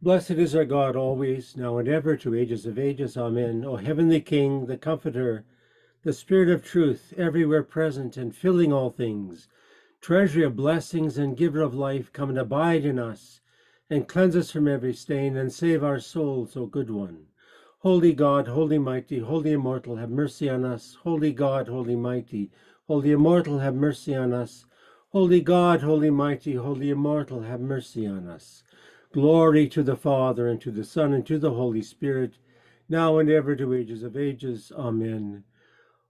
Blessed is our God always, now and ever, to ages of ages. Amen. O heavenly King, the Comforter, the Spirit of truth, everywhere present and filling all things, treasury of blessings and giver of life, come and abide in us, and cleanse us from every stain, and save our souls, O good one. Holy God, holy mighty, holy immortal, have mercy on us. Holy God, holy mighty, holy immortal, have mercy on us. Holy God, holy mighty, holy immortal, have mercy on us. Glory to the Father, and to the Son, and to the Holy Spirit, now and ever, to ages of ages. Amen.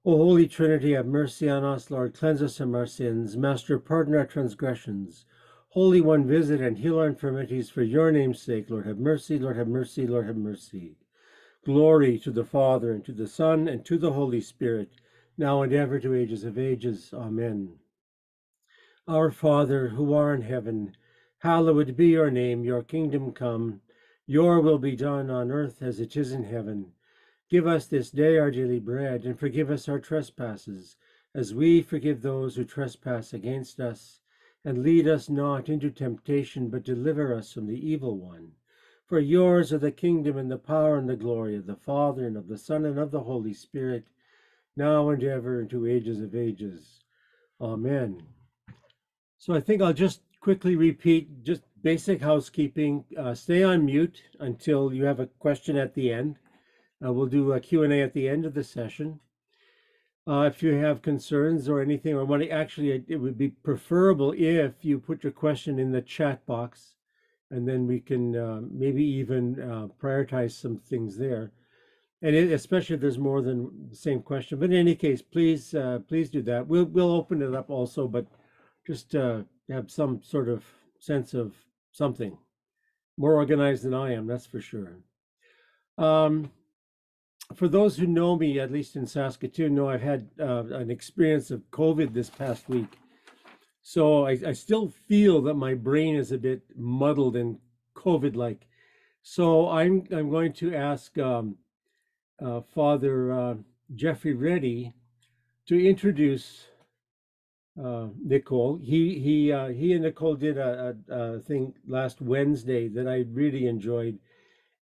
O Holy Trinity, have mercy on us. Lord, cleanse us from our sins. Master, pardon our transgressions. Holy One, visit and heal our infirmities for your name's sake. Lord, have mercy, Lord, have mercy, Lord, have mercy. Glory to the Father, and to the Son, and to the Holy Spirit, now and ever, to ages of ages. Amen. Our Father, who art in heaven, hallowed be your name. Your kingdom come. Your will be done on earth as it is in heaven. Give us this day our daily bread, and forgive us our trespasses, as we forgive those who trespass against us. And lead us not into temptation, but deliver us from the evil one. For yours are the kingdom, and the power, and the glory of the Father, and of the Son, and of the Holy Spirit, now and ever, and to ages of ages. Amen. So I think I'll just quickly repeat just basic housekeeping. Stay on mute until you have a question at the end. We'll do a Q&A at the end of the session. If you have concerns or anything, or want to, actually, it would be preferable if you put your question in the chat box, and then we can maybe even prioritize some things there. And especially if there's more than the same question. But in any case, please do that. We'll open it up also, but just have some sort of sense of something. More organized than I am, that's for sure. For those who know me, at least in Saskatoon, know I've had an experience of COVID this past week. So I still feel that my brain is a bit muddled and COVID-like. So I'm going to ask Father Jeffrey Reddy to introduce Nicole. He and Nicole did a thing last Wednesday that I really enjoyed.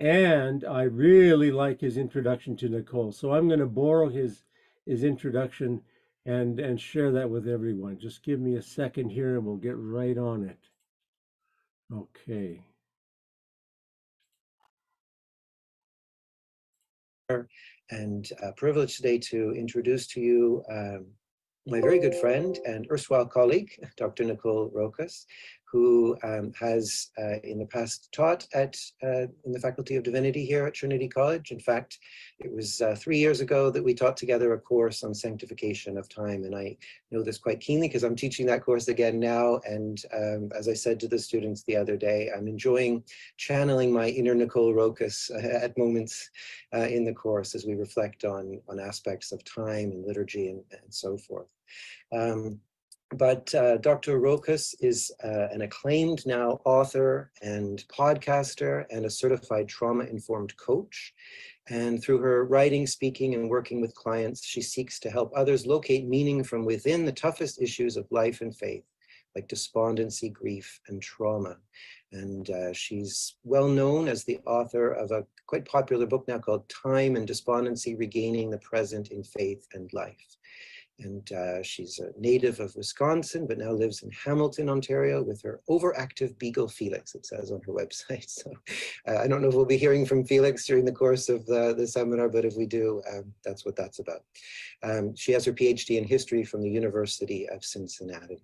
And I really like his introduction to Nicole. So I'm going to borrow his introduction and share that with everyone. Just give me a second here and we'll get right on it. Okay. And privileged today to introduce to you my very good friend and erstwhile colleague, Dr. Nicole Rokas, who has in the past taught in the Faculty of Divinity here at Trinity College. In fact, it was 3 years ago that we taught together a course on sanctification of time, and I know this quite keenly because I'm teaching that course again now. And as I said to the students the other day, I'm enjoying channeling my inner Nicole Rokas at moments in the course as we reflect on aspects of time and liturgy and so forth. But Dr. Rokas is an acclaimed now author and podcaster and a certified trauma-informed coach. And through her writing, speaking, and working with clients, she seeks to help others locate meaning from within the toughest issues of life and faith, like despondency, grief, and trauma. And she's well known as the author of a quite popular book now called Time and Despondency, Regaining the Present in Faith and Life. And she's a native of Wisconsin, but now lives in Hamilton, Ontario, with her overactive beagle, Felix, it says on her website. So I don't know if we'll be hearing from Felix during the course of the seminar, but if we do, that's what that's about. She has her PhD in history from the University of Cincinnati.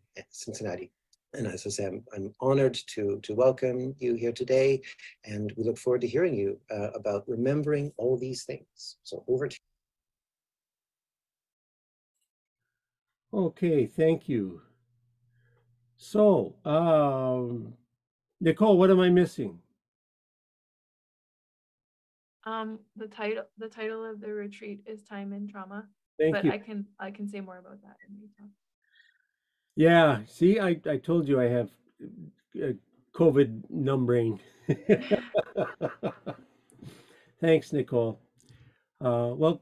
And as I say, I'm honored to welcome you here today, and we look forward to hearing you about remembering all these things. So over to you. Okay, thank you. So, Nicole, what am I missing? The title of the retreat is Time and Trauma. Thank you. I can say more about that in detail. Yeah, see, I told you I have COVID numbering. Thanks, Nicole. Well,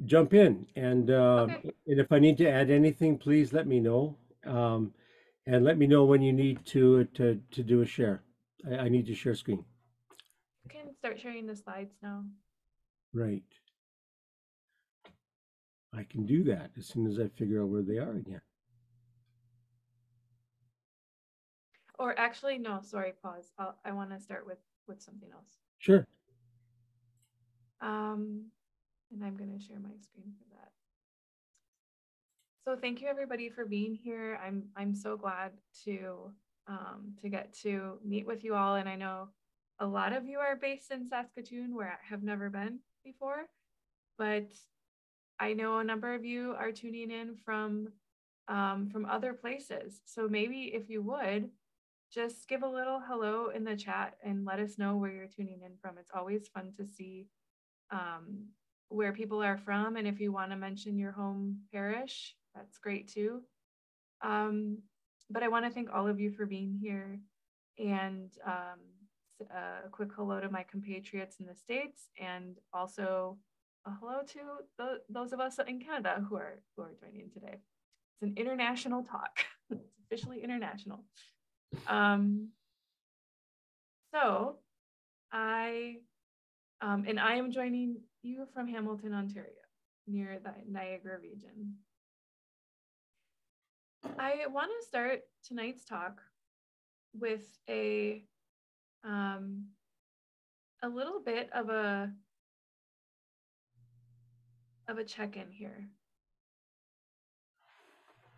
jump in, and Okay. and if I need to add anything, please let me know, and let me know when you need to do a share. I need to share screen. can start sharing the slides now. Right. I can do that as soon as I figure out where they are again. Or actually, no, sorry, pause. I want to start with something else. Sure. And I'm going to share my screen for that. So thank you everybody for being here. I'm so glad to get to meet with you all, and I know a lot of you are based in Saskatoon, where I have never been before, but I know a number of you are tuning in from other places. So maybe if you would just give a little hello in the chat and let us know where you're tuning in from. It's always fun to see where people are from, and if you want to mention your home parish, that's great too. But I want to thank all of you for being here, and a quick hello to my compatriots in the States, and also a hello to those of us in Canada who are joining today. It's an international talk. It's officially international. So I am joining you from Hamilton, Ontario, near the Niagara region. I want to start tonight's talk with a little bit of a check-in here.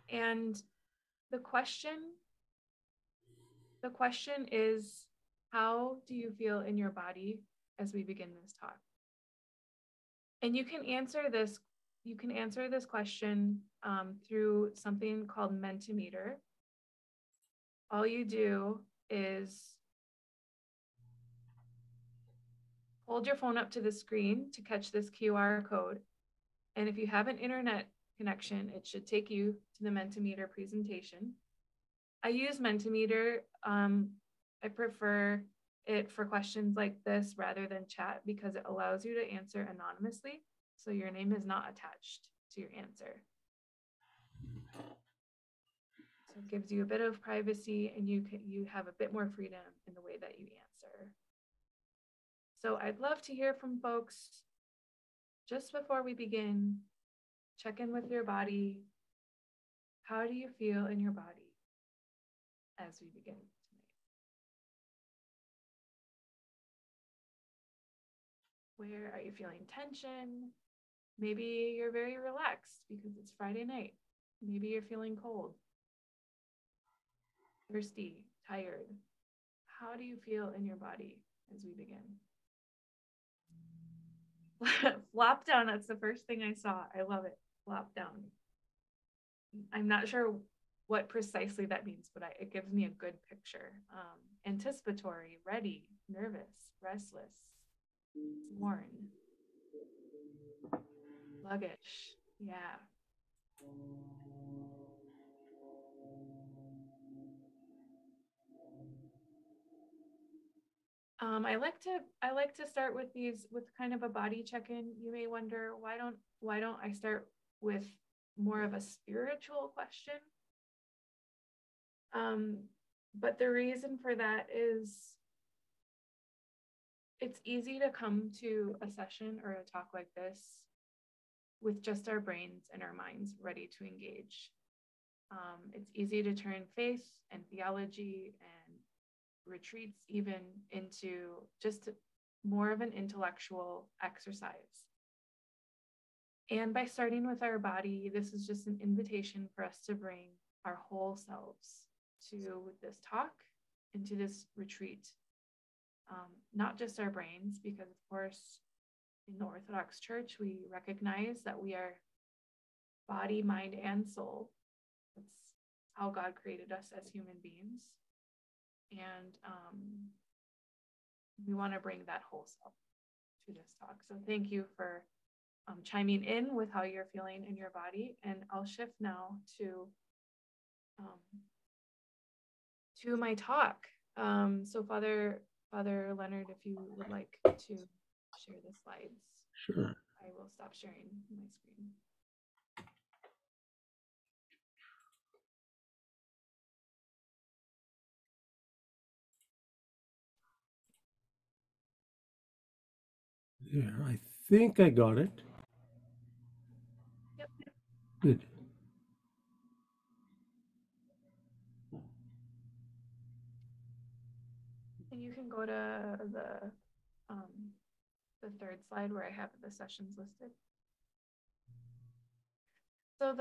And the question is, how do you feel in your body as we begin this talk? And you can answer this question through something called Mentimeter. All you do is hold your phone up to the screen to catch this QR code. And if you have an internet connection, it should take you to the Mentimeter presentation. I use Mentimeter. I prefer it for questions like this rather than chat because it allows you to answer anonymously. So your name is not attached to your answer. So it gives you a bit of privacy, and you have a bit more freedom in the way that you answer. So I'd love to hear from folks. Just before we begin, check in with your body. How do you feel in your body as we begin tonight? Where are you feeling tension? Maybe you're very relaxed because it's Friday night. Maybe you're feeling cold, thirsty, tired. How do you feel in your body as we begin? Flop down, that's the first thing I saw. I love it. Flop down. I'm not sure what precisely that means, but it gives me a good picture. Anticipatory, ready, nervous, restless, worn, sluggish. Yeah. I like to start with these with kind of a body check-in. You may wonder, why don't I start with more of a spiritual question? But the reason for that is it's easy to come to a session or a talk like this with just our brains and our minds ready to engage. It's easy to turn faith and theology and retreats even into just more of an intellectual exercise. And by starting with our body, this is just an invitation for us to bring our whole selves to this talk and to this retreat. Not just our brains, because of course, in the Orthodox Church, we recognize that we are body, mind, and soul. That's how God created us as human beings. And we want to bring that whole self to this talk. So thank you for chiming in with how you're feeling in your body. And I'll shift now to my talk. So Father Leonard, if you would like to share the slides. Sure. I will stop sharing my screen. Yeah, I think I got it. Yep. Good. And you can go to the third slide where I have the sessions listed. So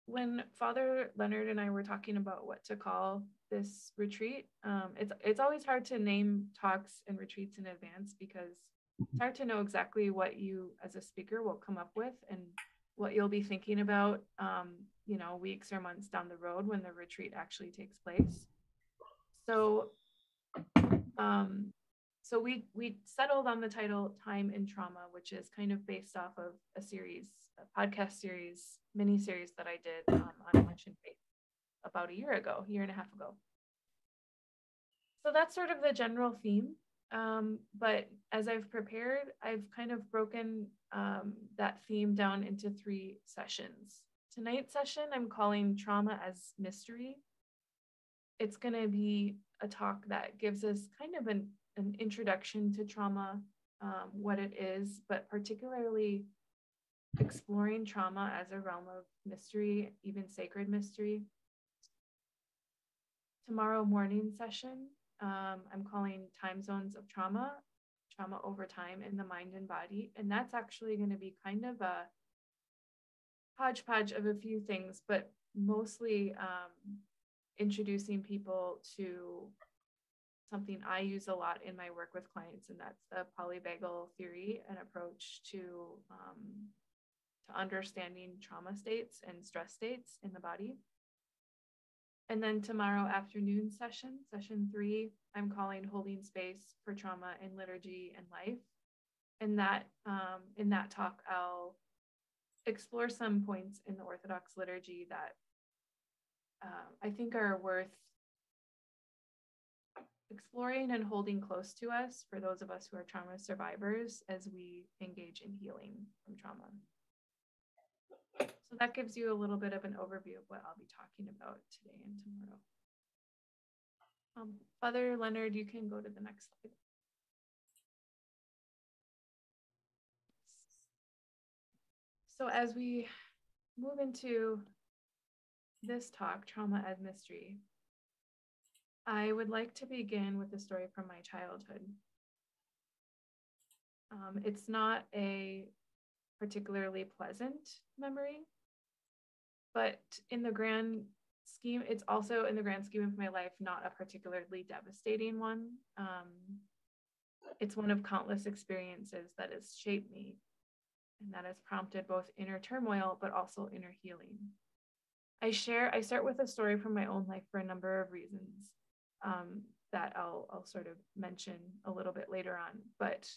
when Father Leonard and I were talking about what to call this retreat, it's always hard to name talks and retreats in advance because it's hard to know exactly what you as a speaker will come up with and what you'll be thinking about, weeks or months down the road when the retreat actually takes place. So, um, so we settled on the title "Time in Trauma," which is kind of based off of a podcast series, mini series that I did on Mission Faith about a year and a half ago. So that's sort of the general theme. But as I've prepared, I've kind of broken that theme down into 3 sessions. Tonight's session, I'm calling Trauma as Mystery. It's going to be a talk that gives us kind of an introduction to trauma, what it is, but particularly exploring trauma as a realm of mystery, even sacred mystery. Tomorrow morning session, I'm calling Time Zones of Trauma, Trauma Over Time in the Mind and Body. And that's actually going to be kind of a hodgepodge of a few things, but mostly introducing people to something I use a lot in my work with clients, and that's the polyvagal theory, an approach to understanding trauma states and stress states in the body. And then tomorrow afternoon session 3, I'm calling Holding Space for Trauma in Liturgy and Life. And that in that talk, I'll explore some points in the Orthodox liturgy that I think are worth exploring and holding close to us for those of us who are trauma survivors as we engage in healing from trauma. So that gives you a little bit of an overview of what I'll be talking about today and tomorrow. Father Leonard, you can go to the next slide. So as we move into this talk, Trauma as Mystery, I would like to begin with a story from my childhood. It's not a particularly pleasant memory, but in the grand scheme, it's also in the grand scheme of my life, not a particularly devastating one. It's one of countless experiences that has shaped me and that has prompted both inner turmoil, but also inner healing. I start with a story from my own life for a number of reasons that I'll sort of mention a little bit later on. But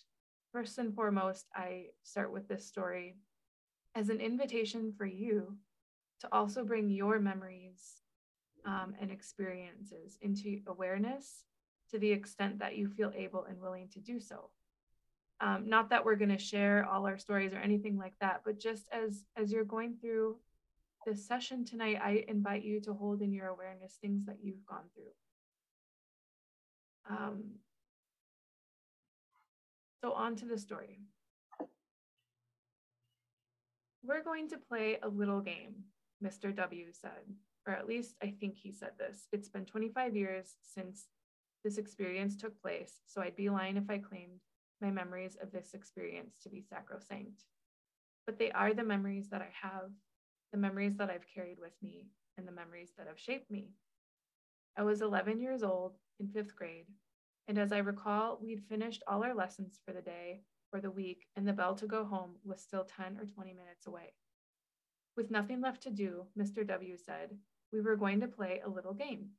first and foremost, I start with this story as an invitation for you to also bring your memories and experiences into awareness to the extent that you feel able and willing to do so. Not that we're going to share all our stories or anything like that, but just as you're going through this session tonight, I invite you to hold in your awareness things that you've gone through. So on to the story. We're going to play a little game, Mr. W said, or at least I think he said this. It's been 25 years since this experience took place, so I'd be lying if I claimed my memories of this experience to be sacrosanct. But they are the memories that I have, the memories that I've carried with me, and the memories that have shaped me. I was 11 years old in 5th grade, and as I recall, we'd finished all our lessons for the day or the week, and the bell to go home was still 10 or 20 minutes away. With nothing left to do, Mr. W said, we were going to play a little game.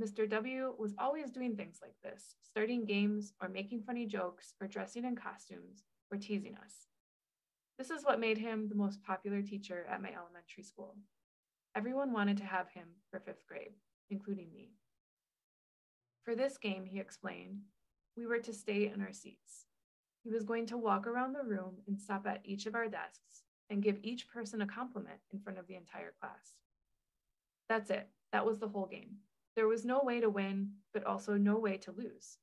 Mr. W was always doing things like this, starting games or making funny jokes or dressing in costumes or teasing us. This is what made him the most popular teacher at my elementary school. Everyone wanted to have him for 5th grade, including me. For this game, he explained, we were to stay in our seats. He was going to walk around the room and stop at each of our desks and give each person a compliment in front of the entire class. That's it. That was the whole game. There was no way to win, but also no way to lose.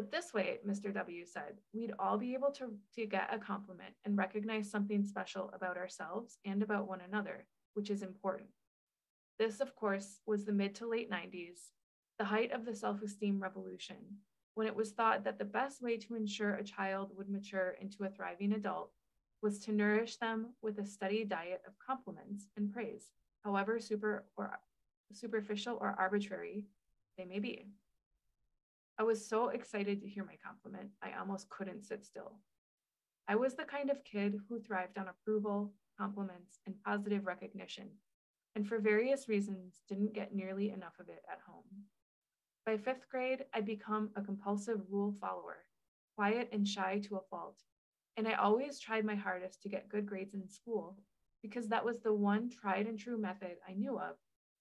But this way, Mr. W said, we'd all be able to get a compliment and recognize something special about ourselves and about one another, which is important. This, of course, was the mid to late 90s, the height of the self-esteem revolution, when it was thought that the best way to ensure a child would mature into a thriving adult was to nourish them with a steady diet of compliments and praise, however superficial or arbitrary they may be. I was so excited to hear my compliment, I almost couldn't sit still. I was the kind of kid who thrived on approval, compliments, and positive recognition, and for various reasons didn't get nearly enough of it at home. By 5th grade, I'd become a compulsive rule follower, quiet and shy to a fault, and I always tried my hardest to get good grades in school because that was the one tried and true method I knew of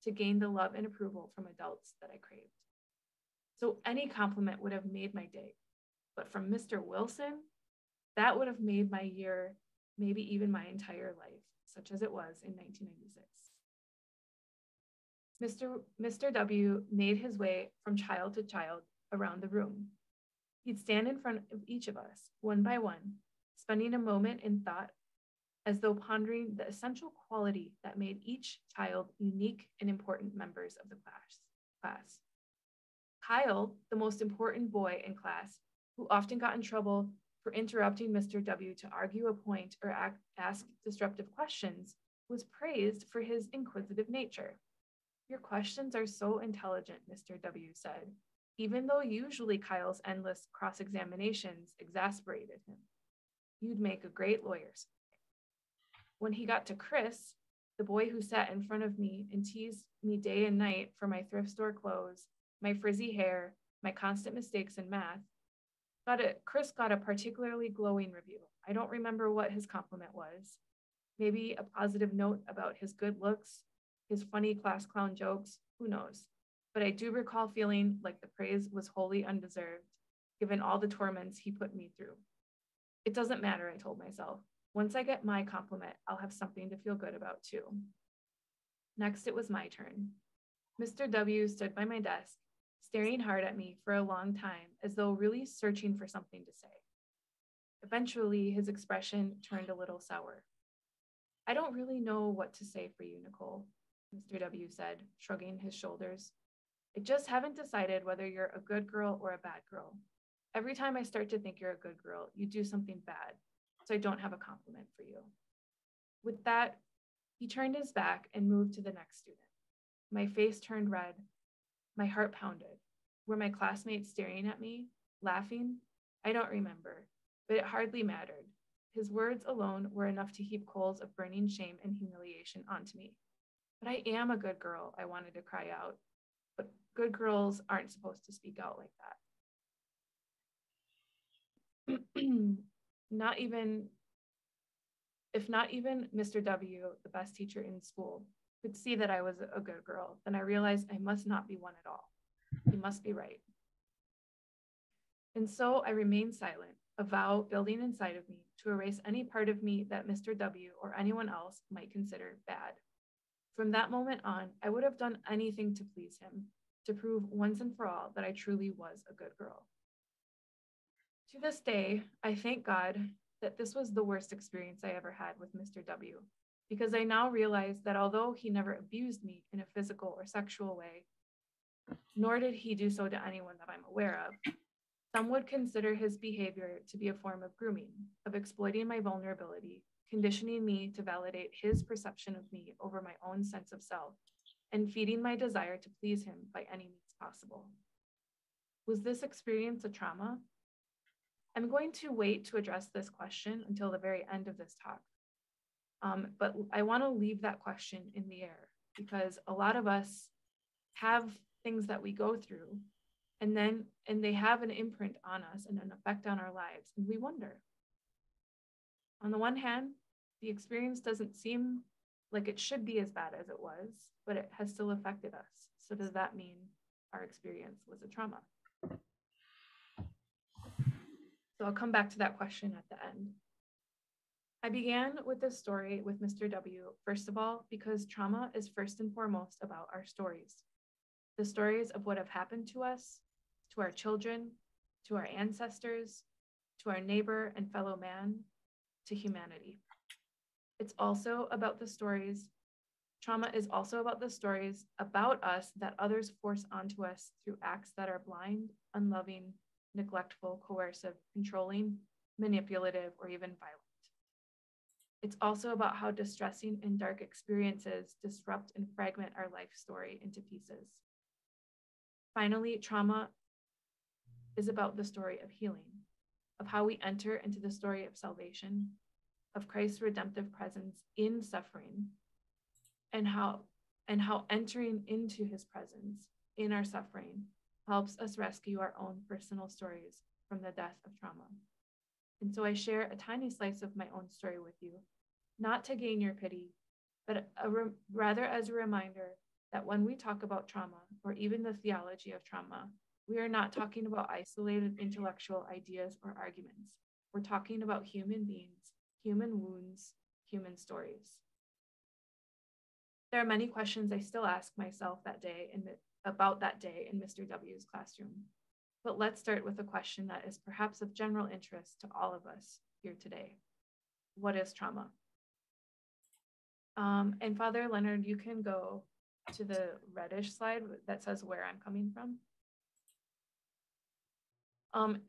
to gain the love and approval from adults that I craved. So any compliment would have made my day, but from Mr. Wilson, that would have made my year, maybe even my entire life, such as it was in 1996. Mr. W made his way from child to child around the room. He'd stand in front of each of us, one by one, spending a moment in thought as though pondering the essential quality that made each child unique and important members of the class. Kyle, the most important boy in class, who often got in trouble for interrupting Mr. W to argue a point or ask disruptive questions, was praised for his inquisitive nature. Your questions are so intelligent, Mr. W said, even though usually Kyle's endless cross-examinations exasperated him. You'd make a great lawyer. When he got to Chris, the boy who sat in front of me and teased me day and night for my thrift store clothes, my frizzy hair, my constant mistakes in math, Chris got a particularly glowing review. I don't remember what his compliment was. Maybe a positive note about his good looks, his funny class clown jokes, who knows? But I do recall feeling like the praise was wholly undeserved, given all the torments he put me through. It doesn't matter, I told myself. Once I get my compliment, I'll have something to feel good about too. Next, it was my turn. Mr. W stood by my desk, staring hard at me for a long time, as though really searching for something to say. Eventually, his expression turned a little sour. I don't really know what to say for you, Nicole, Mr. W said, shrugging his shoulders. I just haven't decided whether you're a good girl or a bad girl. Every time I start to think you're a good girl, you do something bad, so I don't have a compliment for you. With that, he turned his back and moved to the next student. My face turned red. My heart pounded. Were my classmates staring at me, laughing? I don't remember, but it hardly mattered. His words alone were enough to heap coals of burning shame and humiliation onto me. But I am a good girl, I wanted to cry out. But good girls aren't supposed to speak out like that. If not even Mr. W, the best teacher in school, could see that I was a good girl, then I realized I must not be one at all. He must be right. And so I remained silent, a vow building inside of me to erase any part of me that Mr. W or anyone else might consider bad. From that moment on, I would have done anything to please him, to prove once and for all that I truly was a good girl. To this day, I thank God that this was the worst experience I ever had with Mr. W, because I now realize that although he never abused me in a physical or sexual way, nor did he do so to anyone that I'm aware of, some would consider his behavior to be a form of grooming, of exploiting my vulnerability, conditioning me to validate his perception of me over my own sense of self, and feeding my desire to please him by any means possible. Was this experience a trauma? I'm going to wait to address this question until the very end of this talk. But I want to leave that question in the air because a lot of us have things that we go through and they have an imprint on us and an effect on our lives. And we wonder. On the one hand, the experience doesn't seem like it should be as bad as it was, but it has still affected us. So does that mean our experience was a trauma? So I'll come back to that question at the end. I began with this story with Mr. W, first of all, because trauma is first and foremost about our stories. The stories of what have happened to us, to our children, to our ancestors, to our neighbor and fellow man, to humanity. It's also about the stories. Trauma is also about the stories about us that others force onto us through acts that are blind, unloving, neglectful, coercive, controlling, manipulative, or even violent. It's also about how distressing and dark experiences disrupt and fragment our life story into pieces. Finally, trauma is about the story of healing, of how we enter into the story of salvation, of Christ's redemptive presence in suffering, and how entering into his presence in our suffering helps us rescue our own personal stories from the death of trauma. And so I share a tiny slice of my own story with you, not to gain your pity, but rather as a reminder that when we talk about trauma, or even the theology of trauma, we are not talking about isolated intellectual ideas or arguments. We're talking about human beings, human wounds, human stories. There are many questions I still ask myself about that day in Mr. W's classroom. But let's start with a question that is perhaps of general interest to all of us here today. What is trauma? And Father Leonard, you can go to the reddish slide that says where I'm coming from.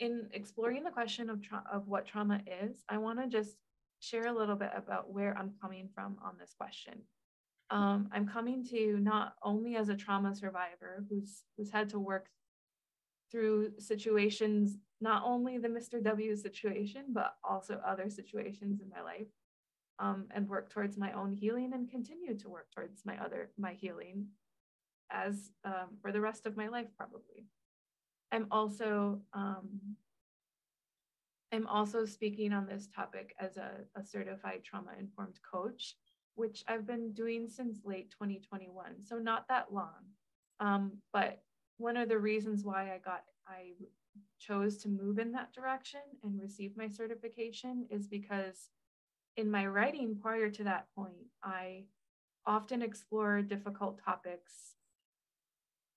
In exploring the question of what trauma is, I want to just share a little bit about where I'm coming from on this question. I'm coming to not only as a trauma survivor who's had to work through situations, not only the Mr. W situation, but also other situations in my life, and work towards my own healing and continue to work towards my healing as for the rest of my life, probably. I'm also speaking on this topic as a certified trauma-informed coach, which I've been doing since late 2021, so not that long. But one of the reasons why I chose to move in that direction and receive my certification is because in my writing prior to that point, I often explore difficult topics.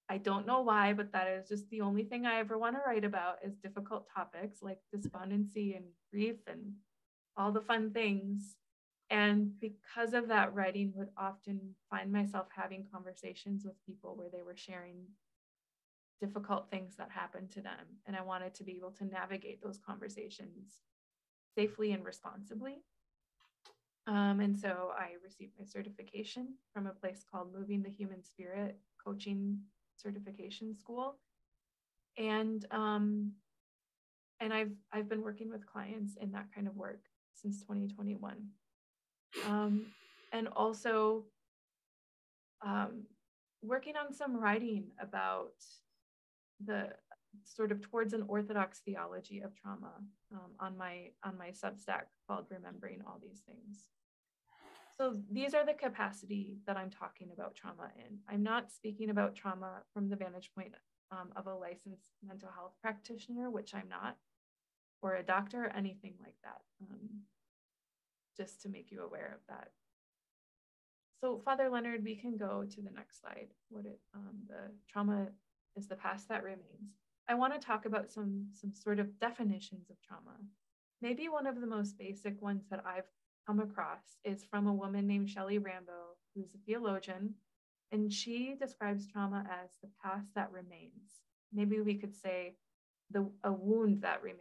I don't know why, but that is just the only thing I ever want to write about is difficult topics like despondency and grief and all the fun things. And because of that, writing would often find myself having conversations with people where they were sharing difficult things that happened to them. And I wanted to be able to navigate those conversations safely and responsibly. And so I received my certification from a place called Moving the Human Spirit Coaching Certification School. And I've been working with clients in that kind of work since 2021. And also working on some writing about the sort of towards an orthodox theology of trauma on my Substack called Remembering All These Things. So these are the capacity that I'm talking about trauma in. I'm not speaking about trauma from the vantage point of a licensed mental health practitioner, which I'm not, or a doctor, or anything like that, just to make you aware of that. So Father Leonard, we can go to the next slide. The trauma is the past that remains. I want to talk about some sort of definitions of trauma. Maybe one of the most basic ones that I've come across is from a woman named Shelley Rambo, who's a theologian, and she describes trauma as the past that remains. Maybe we could say a wound that remains.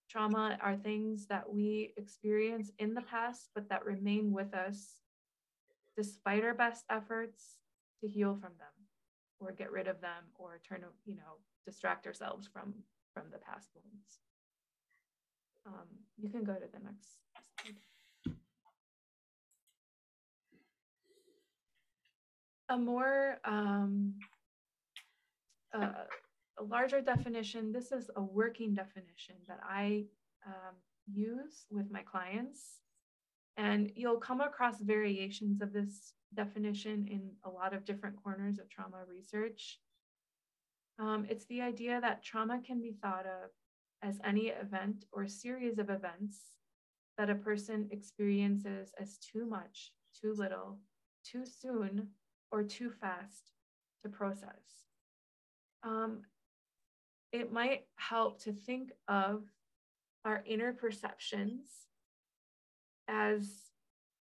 Trauma are things that we experience in the past, but that remain with us despite our best efforts to heal from them or get rid of them or distract ourselves from the past wounds. You can go to the next slide. A more a larger definition, this is a working definition that I use with my clients, and you'll come across variations of this definition in a lot of different corners of trauma research. It's the idea that trauma can be thought of as any event or series of events that a person experiences as too much, too little, too soon, or too fast to process. it might help to think of our inner perceptions as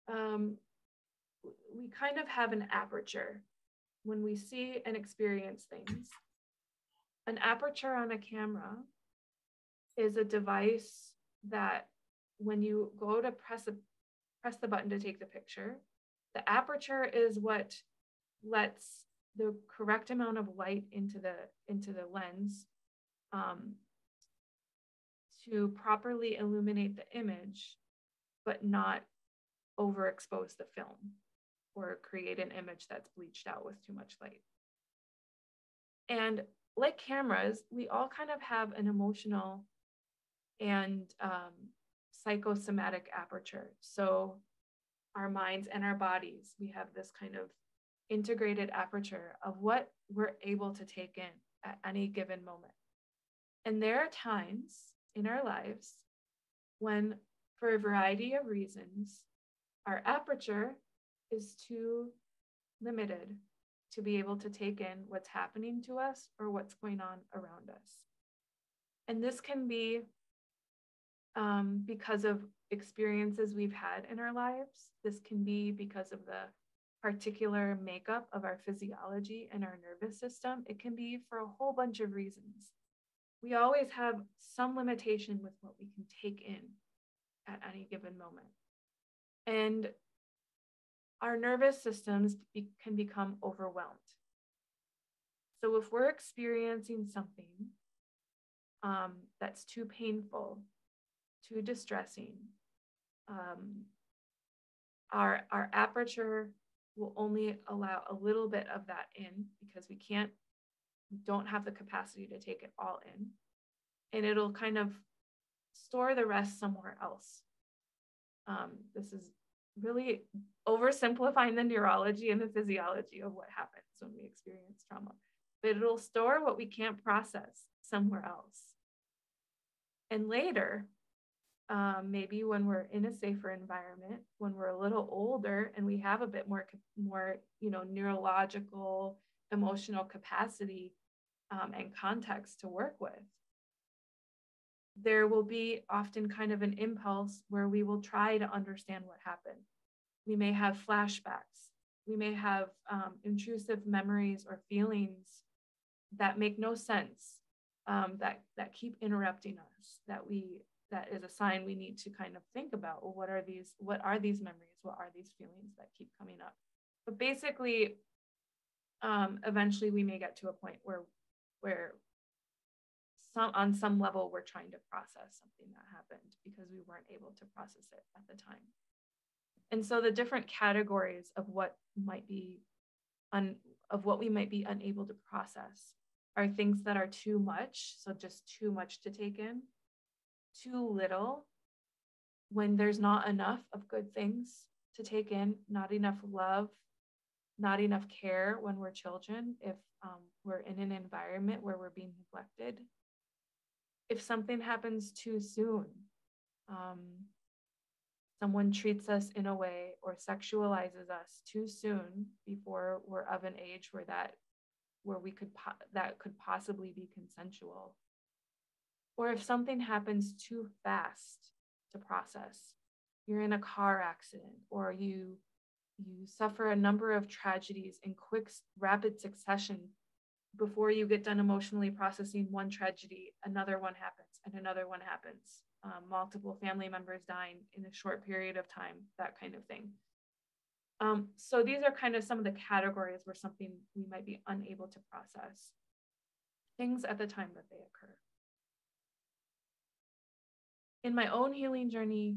we kind of have an aperture when we see and experience things. An aperture on a camera is a device that when you go to press the button to take the picture, the aperture is what lets the correct amount of light into the lens to properly illuminate the image, but not overexpose the film or create an image that's bleached out with too much light. And like cameras, we all kind of have an emotional and psychosomatic aperture. So our minds and our bodies, we have this kind of integrated aperture of what we're able to take in at any given moment. And there are times in our lives when, for a variety of reasons, our aperture is too limited to be able to take in what's happening to us or what's going on around us. And this can be because of experiences we've had in our lives. This can be because of the particular makeup of our physiology and our nervous system. It can be for a whole bunch of reasons. We always have some limitation with what we can take in at any given moment. And our nervous systems can become overwhelmed. So if we're experiencing something that's too painful, too distressing, our aperture will only allow a little bit of that in because we don't have the capacity to take it all in. And it'll kind of store the rest somewhere else. This is really oversimplifying the neurology and the physiology of what happens when we experience trauma. But it'll store what we can't process somewhere else. And later, maybe when we're in a safer environment, when we're a little older and we have a bit more neurological, emotional capacity and context to work with, there will be often kind of an impulse where we will try to understand what happened. We may have flashbacks. We may have intrusive memories or feelings that make no sense, that keep interrupting us, that is a sign we need to kind of think about, well, what are these memories? What are these feelings that keep coming up? But basically, eventually we may get to a point where on some level we're trying to process something that happened because we weren't able to process it at the time. And so the different categories of what we might be unable to process are things that are too much, so just too much to take in, too little, when there's not enough of good things to take in, not enough love, not enough care when we're children, if we're in an environment where we're being neglected. If something happens too soon, someone treats us in a way or sexualizes us too soon before we're of an age where that could possibly be consensual. Or if something happens too fast to process, you're in a car accident, or you suffer a number of tragedies in quick, rapid succession. Before you get done emotionally processing one tragedy, another one happens, and another one happens. Multiple family members dying in a short period of time, that kind of thing. So these are kind of some of the categories where something we might be unable to process. Things at the time that they occur. In my own healing journey,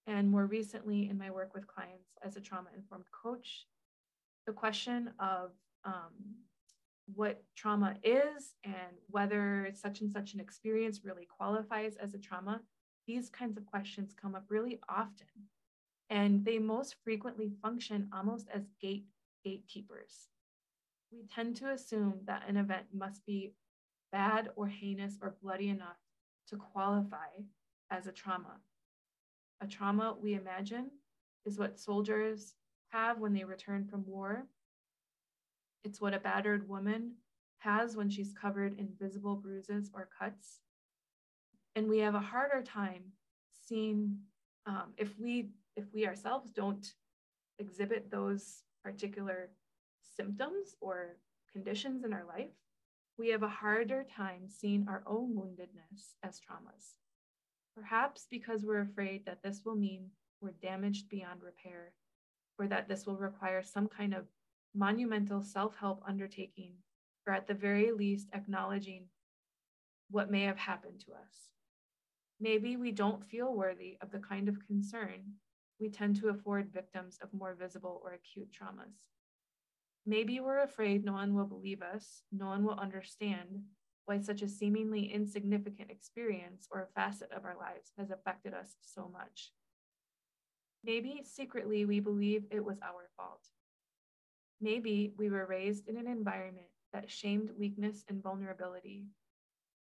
and more recently in my work with clients as a trauma-informed coach, the question of what trauma is and whether such and such an experience really qualifies as a trauma, these kinds of questions come up really often. And they most frequently function almost as gatekeepers. We tend to assume that an event must be bad or heinous or bloody enough to qualify as a trauma. A trauma, we imagine, is what soldiers have when they return from war. It's what a battered woman has when she's covered in visible bruises or cuts. And we have a harder time seeing if we ourselves don't exhibit those particular symptoms or conditions in our life, we have a harder time seeing our own woundedness as traumas. Perhaps because we're afraid that this will mean we're damaged beyond repair, or that this will require some kind of monumental self-help undertaking, or at the very least acknowledging what may have happened to us. Maybe we don't feel worthy of the kind of concern we tend to afford victims of more visible or acute traumas. Maybe we're afraid no one will believe us, no one will understand why such a seemingly insignificant experience or facet of our lives has affected us so much. Maybe secretly we believe it was our fault. Maybe we were raised in an environment that shamed weakness and vulnerability,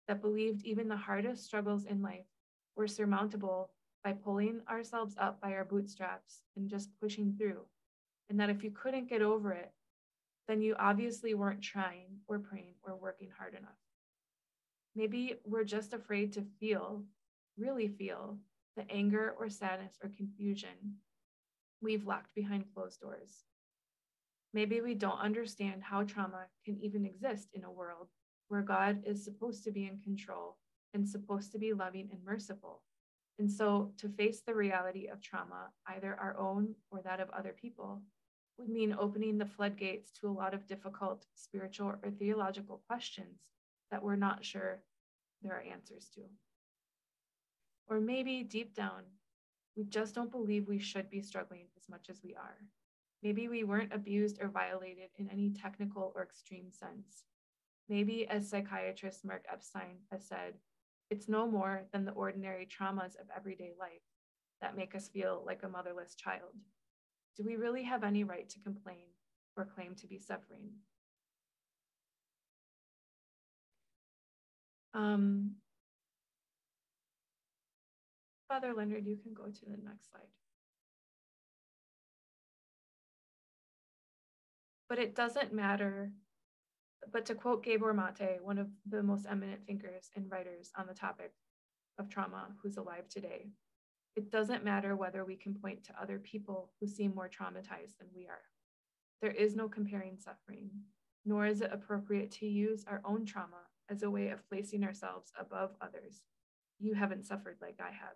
that believed even the hardest struggles in life were surmountable by pulling ourselves up by our bootstraps and just pushing through, and that if you couldn't get over it, then you obviously weren't trying or praying or working hard enough. Maybe we're just afraid to feel, really feel, the anger or sadness or confusion we've locked behind closed doors. Maybe we don't understand how trauma can even exist in a world where God is supposed to be in control and supposed to be loving and merciful. And so to face the reality of trauma, either our own or that of other people, would mean opening the floodgates to a lot of difficult spiritual or theological questions that we're not sure there are answers to. Or maybe deep down, we just don't believe we should be struggling as much as we are. Maybe we weren't abused or violated in any technical or extreme sense. Maybe, as psychiatrist Mark Epstein has said, it's no more than the ordinary traumas of everyday life that make us feel like a motherless child. Do we really have any right to complain or claim to be suffering? Father Leonard, you can go to the next slide. But it doesn't matter. But to quote Gabor Mate, one of the most eminent thinkers and writers on the topic of trauma who's alive today, it doesn't matter whether we can point to other people who seem more traumatized than we are. There is no comparing suffering, nor is it appropriate to use our own trauma as a way of placing ourselves above others. You haven't suffered like I have.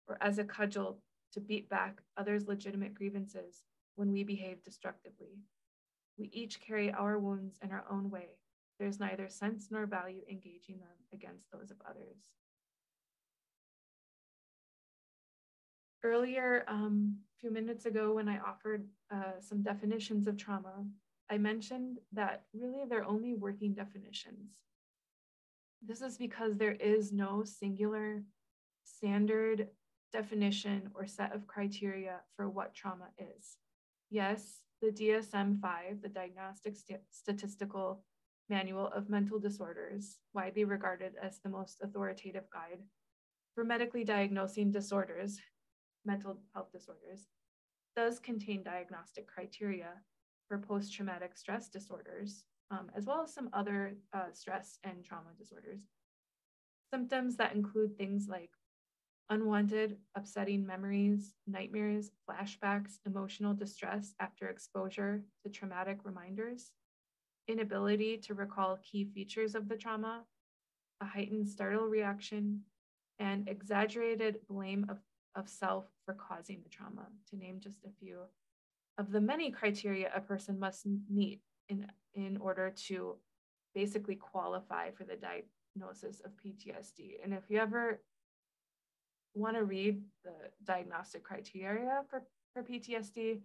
Or as a cudgel to beat back others' legitimate grievances when we behave destructively. We each carry our wounds in our own way. There's neither sense nor value engaging them against those of others. Earlier, a few minutes ago, when I offered some definitions of trauma, I mentioned that really they're only working definitions. This is because there is no singular standard definition or set of criteria for what trauma is. Yes, the DSM-5, the Diagnostic Statistical Manual of Mental Disorders, widely regarded as the most authoritative guide for medically diagnosing disorders, mental health disorders, does contain diagnostic criteria for post-traumatic stress disorders, as well as some other stress and trauma disorders. Symptoms that include things like unwanted, upsetting memories, nightmares, flashbacks, emotional distress after exposure to traumatic reminders, inability to recall key features of the trauma, a heightened startle reaction, and exaggerated blame of self for causing the trauma, to name just a few of the many criteria a person must meet in order to basically qualify for the diagnosis of PTSD. And if you ever want to read the diagnostic criteria for PTSD,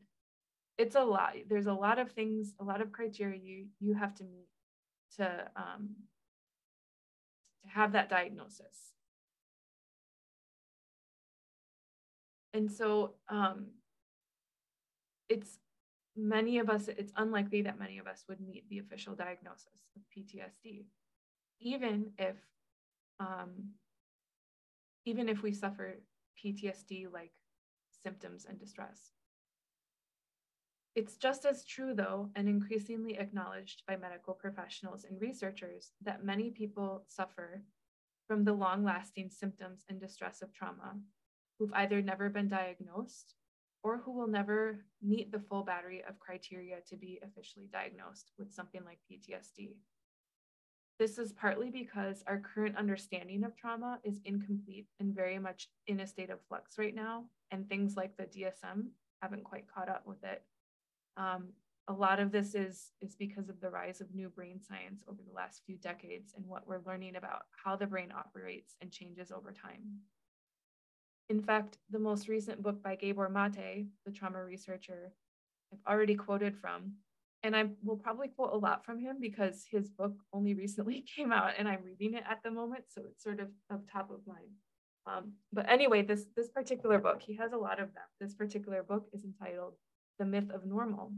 it's a lot. There's a lot of things, a lot of criteria you have to meet to have that diagnosis. And so it's unlikely that many of us would meet the official diagnosis of PTSD, even if we suffer PTSD like symptoms and distress. It's just as true, though, and increasingly acknowledged by medical professionals and researchers, that many people suffer from the long-lasting symptoms and distress of trauma, who've either never been diagnosed or who will never meet the full battery of criteria to be officially diagnosed with something like PTSD. This is partly because our current understanding of trauma is incomplete and very much in a state of flux right now, and things like the DSM haven't quite caught up with it. A lot of this is because of the rise of new brain science over the last few decades and what we're learning about how the brain operates and changes over time. In fact, the most recent book by Gabor Mate, the trauma researcher I've already quoted from, and I will probably quote a lot from him because his book only recently came out and I'm reading it at the moment, so it's sort of top of mind. But anyway, this particular book, he has a lot of them. This particular book is entitled The Myth of Normal.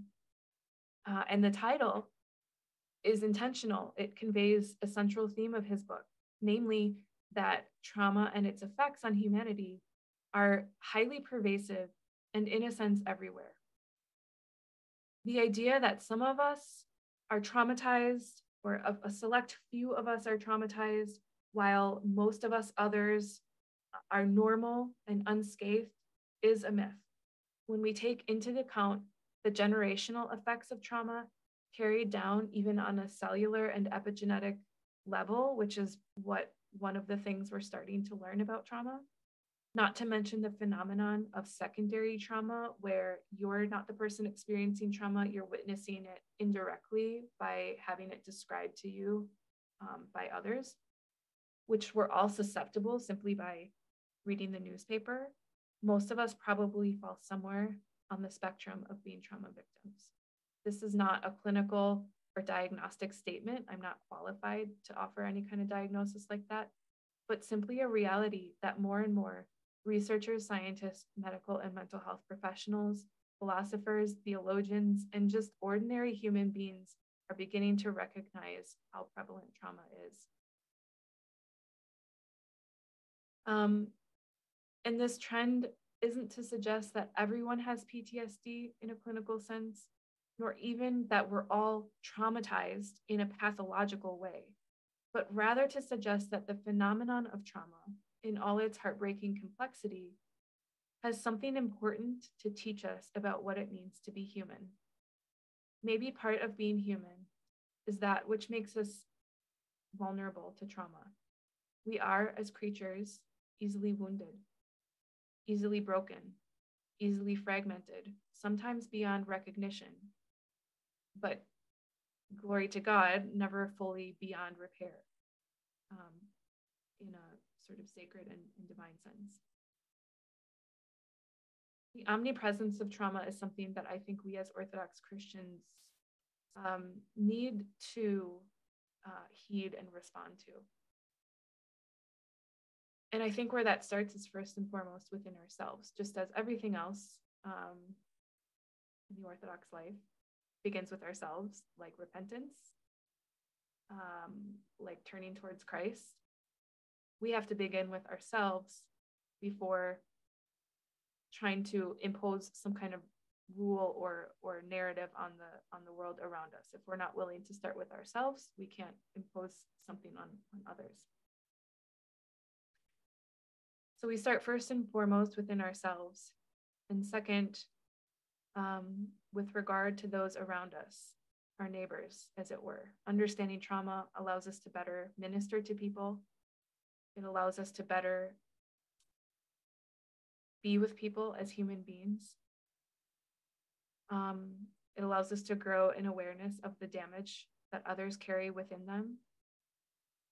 And the title is intentional. It conveys a central theme of his book, namely that trauma and its effects on humanity are highly pervasive and, in a sense, everywhere. The idea that some of us are traumatized, or a select few of us are traumatized, while most of us others are normal and unscathed, is a myth. When we take into account the generational effects of trauma carried down even on a cellular and epigenetic level, which is what one of the things we're starting to learn about trauma, not to mention the phenomenon of secondary trauma, where you're not the person experiencing trauma, you're witnessing it indirectly by having it described to you by others, which we're all susceptible simply by reading the newspaper. Most of us probably fall somewhere on the spectrum of being trauma victims. This is not a clinical or diagnostic statement. I'm not qualified to offer any kind of diagnosis like that, but simply a reality that more and more researchers, scientists, medical and mental health professionals, philosophers, theologians, and just ordinary human beings are beginning to recognize how prevalent trauma is. And this trend isn't to suggest that everyone has PTSD in a clinical sense, nor even that we're all traumatized in a pathological way, but rather to suggest that the phenomenon of trauma, in all its heartbreaking complexity, has something important to teach us about what it means to be human. Maybe part of being human is that which makes us vulnerable to trauma. We are, as creatures, easily wounded, easily broken, easily fragmented, sometimes beyond recognition, but glory to God, never fully beyond repair, in a sort of sacred and divine sense. The omnipresence of trauma is something that I think we as Orthodox Christians need to heed and respond to. And I think where that starts is first and foremost within ourselves, just as everything else in the Orthodox life begins with ourselves, like repentance, like turning towards Christ. We have to begin with ourselves before trying to impose some kind of rule or narrative on the world around us. If we're not willing to start with ourselves, we can't impose something on others. So we start first and foremost within ourselves, and second, with regard to those around us, our neighbors, as it were. Understanding trauma allows us to better minister to people. It allows us to better be with people as human beings. It allows us to grow in awareness of the damage that others carry within them,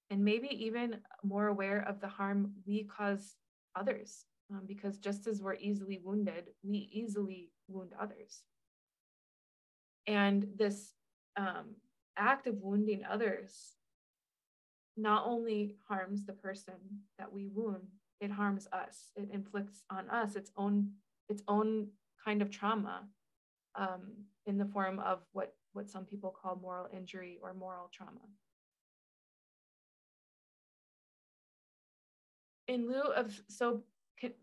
and maybe even more aware of the harm we cause others, because just as we're easily wounded, we easily wound others. And this act of wounding others not only harms the person that we wound, it harms us. It inflicts on us its own kind of trauma, in the form of what some people call moral injury or moral trauma. In lieu of, so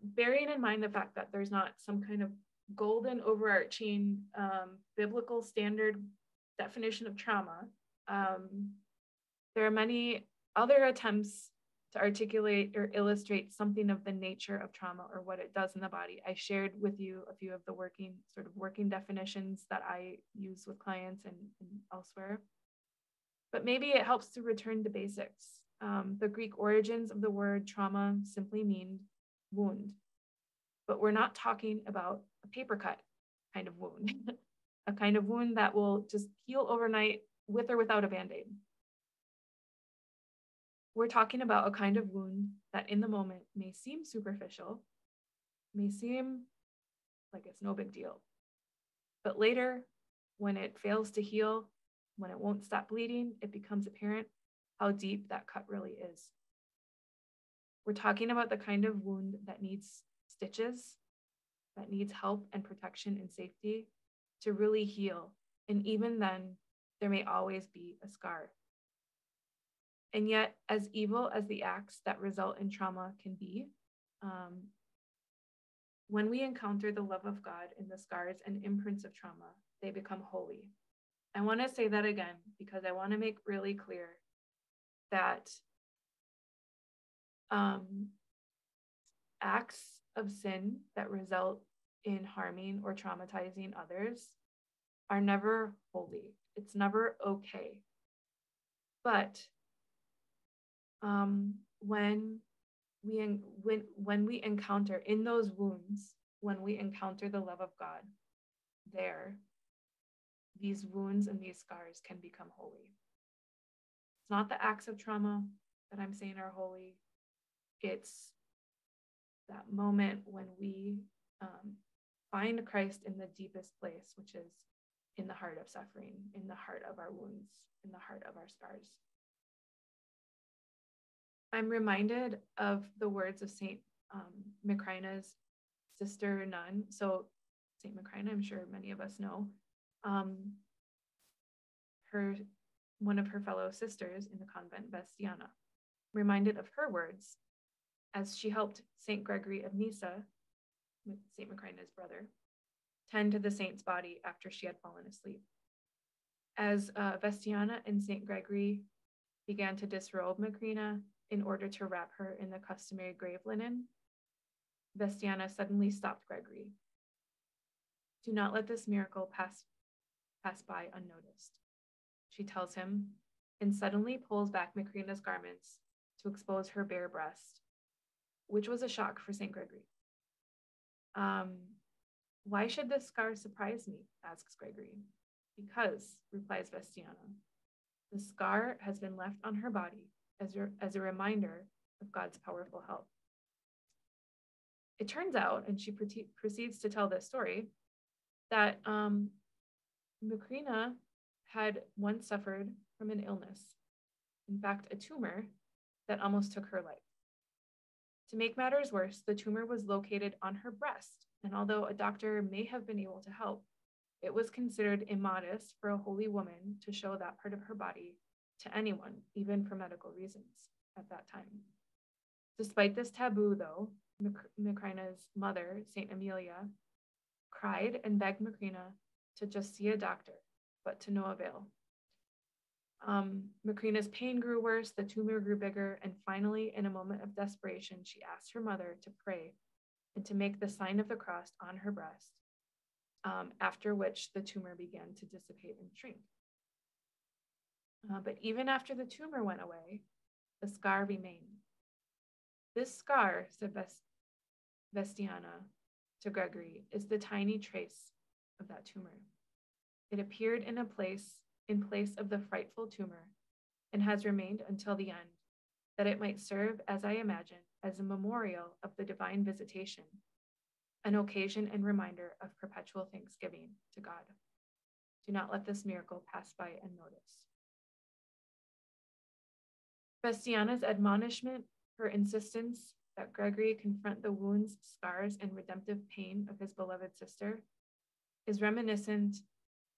bearing in mind the fact that there's not some kind of golden overarching biblical standard definition of trauma. There are many other attempts to articulate or illustrate something of the nature of trauma or what it does in the body. I shared with you a few of the working definitions that I use with clients and elsewhere. But maybe it helps to return to basics. The Greek origins of the word trauma simply mean wound. But we're not talking about a paper cut kind of wound, a kind of wound that will just heal overnight with or without a Band-Aid. We're talking about a kind of wound that in the moment may seem superficial, may seem like it's no big deal. But later, when it fails to heal, when it won't stop bleeding, it becomes apparent how deep that cut really is. We're talking about the kind of wound that needs stitches, that needs help and protection and safety to really heal. And even then, there may always be a scar. And yet, as evil as the acts that result in trauma can be, when we encounter the love of God in the scars and imprints of trauma, they become holy. I want to say that again, because I want to make really clear that acts of sin that result in harming or traumatizing others are never holy. It's never okay. But when we encounter in those wounds, when we encounter the love of God there, these wounds and these scars can become holy. It's not the acts of trauma that I'm saying are holy. It's that moment when we find Christ in the deepest place, which is in the heart of suffering, in the heart of our wounds, in the heart of our scars. I'm reminded of the words of Saint Macrina's sister nun. So Saint Macrina, I'm sure many of us know, one of her fellow sisters in the convent, Vestiana, reminded of her words as she helped Saint Gregory of Nyssa, Saint Macrina's brother, tend to the saint's body after she had fallen asleep. As Vestiana and Saint Gregory began to disrobe Macrina in order to wrap her in the customary grave linen, Vestiana suddenly stopped Gregory. Do not let this miracle pass by unnoticed, she tells him, and suddenly pulls back Macrina's garments to expose her bare breast, which was a shock for St. Gregory. Why should this scar surprise me? Asks Gregory. Because, replies Vestiana, the scar has been left on her body as a reminder of God's powerful help. It turns out, and she proceeds to tell this story, that Macrina had once suffered from an illness, in fact, a tumor that almost took her life. To make matters worse, the tumor was located on her breast, and although a doctor may have been able to help, it was considered immodest for a holy woman to show that part of her body to anyone, even for medical reasons at that time. Despite this taboo, though, Macrina's mother, Saint Amelia, cried and begged Macrina to just see a doctor, but to no avail. Macrina's pain grew worse, the tumor grew bigger, and finally, in a moment of desperation, she asked her mother to pray and to make the sign of the cross on her breast, after which the tumor began to dissipate and shrink. But even after the tumor went away, the scar remained. This scar, said Vestiana to Gregory, is the tiny trace of that tumor. It appeared in place of the frightful tumor and has remained until the end, that it might serve, as I imagine, as a memorial of the divine visitation, an occasion and reminder of perpetual thanksgiving to God. Do not let this miracle pass by unnoticed. Vestiana's admonishment, her insistence that Gregory confront the wounds, scars, and redemptive pain of his beloved sister, is reminiscent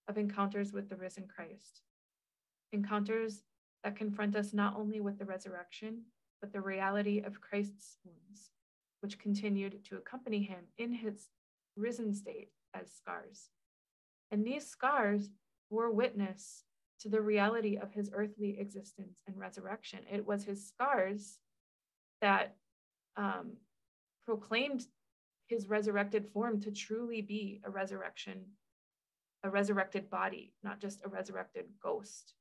of encounters with the risen Christ. Encounters that confront us not only with the resurrection, but the reality of Christ's wounds, which continued to accompany him in his risen state as scars. And these scars bore witness to the reality of his earthly existence and resurrection. It was his scars that proclaimed his resurrected form to truly be a resurrection, a resurrected body, not just a resurrected ghost.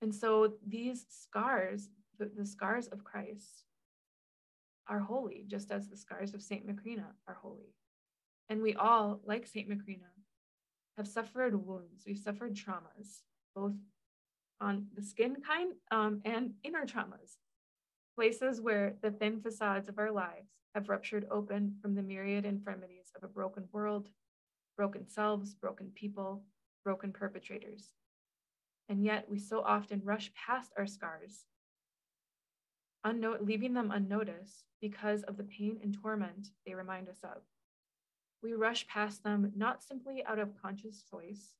And so these scars, the scars of Christ, are holy, just as the scars of Saint Macrina are holy. And we all, like Saint Macrina, have suffered wounds. We've suffered traumas, both on the skin kind and inner traumas, places where the thin facades of our lives have ruptured open from the myriad infirmities of a broken world, broken selves, broken people, broken perpetrators. And yet we so often rush past our scars, leaving them unnoticed because of the pain and torment they remind us of. We rush past them not simply out of conscious choice,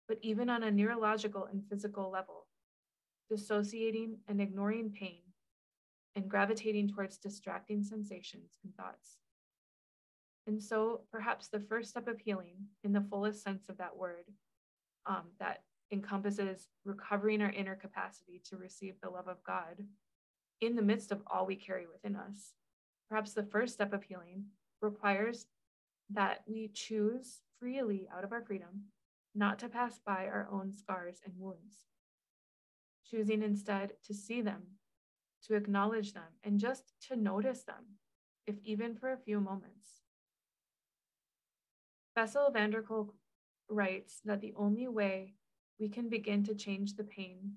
but even on a neurological and physical level, dissociating and ignoring pain and gravitating towards distracting sensations and thoughts. And so perhaps the first step of healing, in the fullest sense of that word, that encompasses recovering our inner capacity to receive the love of God in the midst of all we carry within us. Perhaps the first step of healing requires that we choose freely out of our freedom not to pass by our own scars and wounds, choosing instead to see them, to acknowledge them, and just to notice them, if even for a few moments. Bessel van der Kolk writes that the only way we can begin to change the pain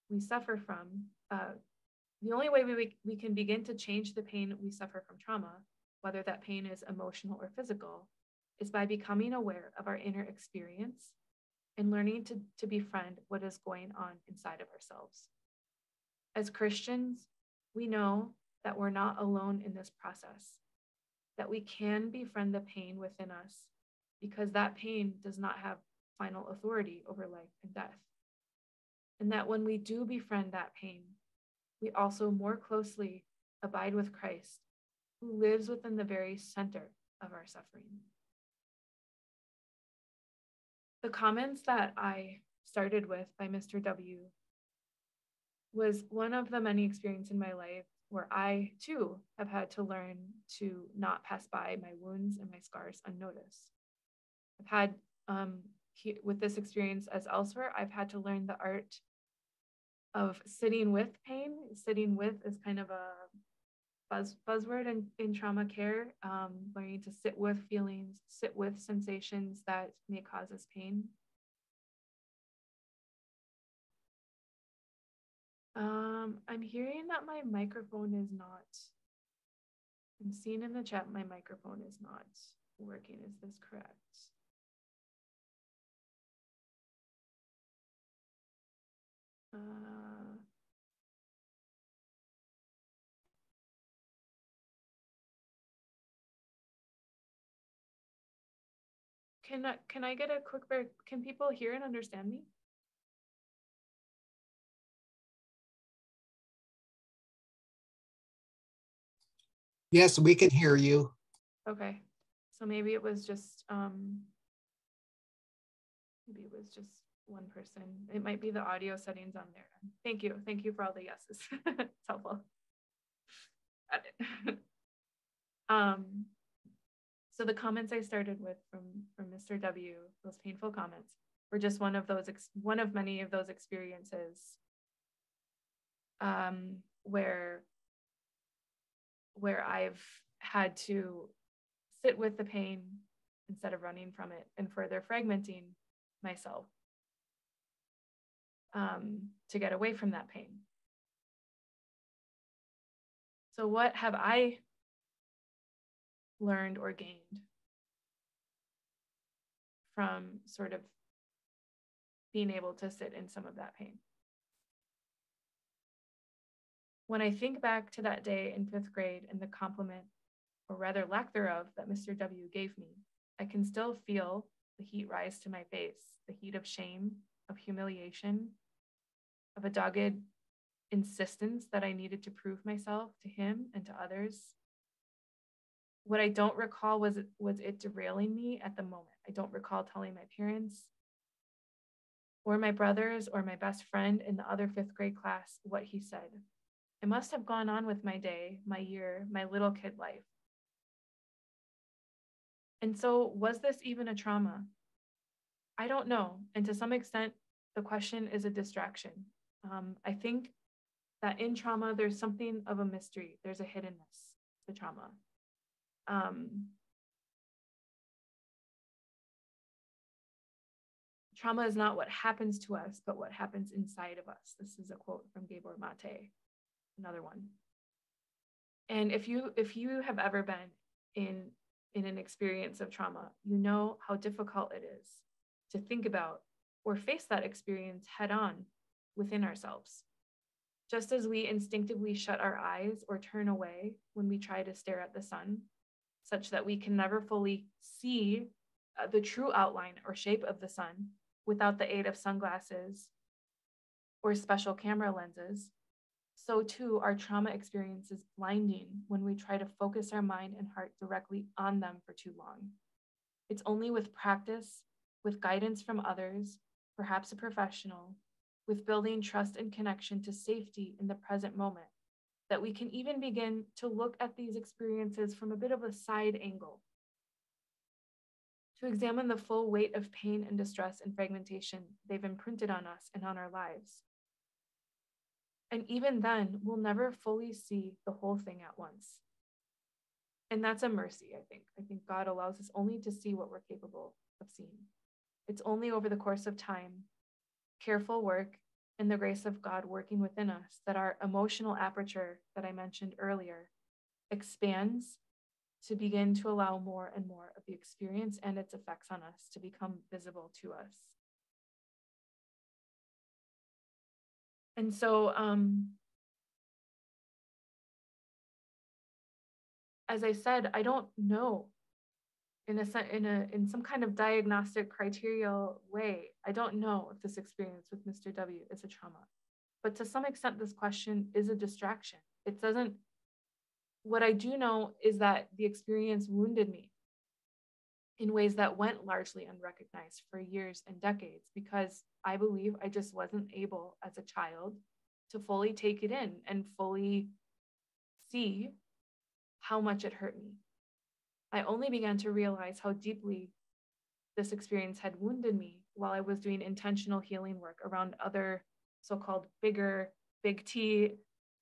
we suffer from, the only way we can begin to change the pain we suffer from trauma, whether that pain is emotional or physical, is by becoming aware of our inner experience and learning to befriend what is going on inside of ourselves. As Christians, we know that we're not alone in this process, that we can befriend the pain within us because that pain does not have final authority over life and death. And that when we do befriend that pain, we also more closely abide with Christ, who lives within the very center of our suffering. The comments that I started with by Mr. W was one of the many experiences in my life where I too have had to learn to not pass by my wounds and my scars unnoticed. I've had, with this experience as elsewhere, I've had to learn the art of sitting with pain. Sitting with is kind of a buzzword in trauma care, learning to sit with feelings, sit with sensations that may cause us pain. I'm hearing that my microphone is not, I'm seeing in the chat my microphone is not working. Is this correct? Can I get a quick break? Can people hear and understand me? Yes, we can hear you. Okay, so maybe it was just one person. It might be the audio settings on there. Thank you for all the yeses. It's helpful. Got it. So the comments I started with from Mr. W, those painful comments, were just one of many of those experiences where I've had to sit with the pain instead of running from it and further fragmenting myself to get away from that pain. So what have I learned or gained from sort of being able to sit in some of that pain? When I think back to that day in 5th grade and the compliment, or rather lack thereof, that Mr. W gave me, I can still feel the heat rise to my face, the heat of shame, of humiliation, of a dogged insistence that I needed to prove myself to him and to others. What I don't recall was it derailing me at the moment. I don't recall telling my parents or my brothers or my best friend in the other fifth grade class what he said. I must have gone on with my day, my year, my little kid life. And so, was this even a trauma? I don't know. And to some extent, the question is a distraction. I think that in trauma, there's something of a mystery. There's a hiddenness to trauma. Trauma is not what happens to us, but what happens inside of us. This is a quote from Gabor Mate, another one. And if you have ever been in an experience of trauma, you know how difficult it is to think about or face that experience head on within ourselves. Just as we instinctively shut our eyes or turn away when we try to stare at the sun, such that we can never fully see the true outline or shape of the sun without the aid of sunglasses or special camera lenses, so too our trauma experience is blinding when we try to focus our mind and heart directly on them for too long. It's only with practice, with guidance from others, perhaps a professional, with building trust and connection to safety in the present moment, that we can even begin to look at these experiences from a bit of a side angle, to examine the full weight of pain and distress and fragmentation they've imprinted on us and on our lives. And even then, we'll never fully see the whole thing at once. And that's a mercy, I think. I think God allows us only to see what we're capable of seeing. It's only over the course of time, careful work, and the grace of God working within us that our emotional aperture that I mentioned earlier expands to begin to allow more and more of the experience and its effects on us to become visible to us. And so, as I said, I don't know in some kind of diagnostic criteria way. I don't know if this experience with Mr. W is a trauma, but to some extent, this question is a distraction. It doesn't. What I do know is that the experience wounded me in ways that went largely unrecognized for years and decades, because I believe I just wasn't able as a child to fully take it in and fully see how much it hurt me. I only began to realize how deeply this experience had wounded me while I was doing intentional healing work around other so-called bigger, big T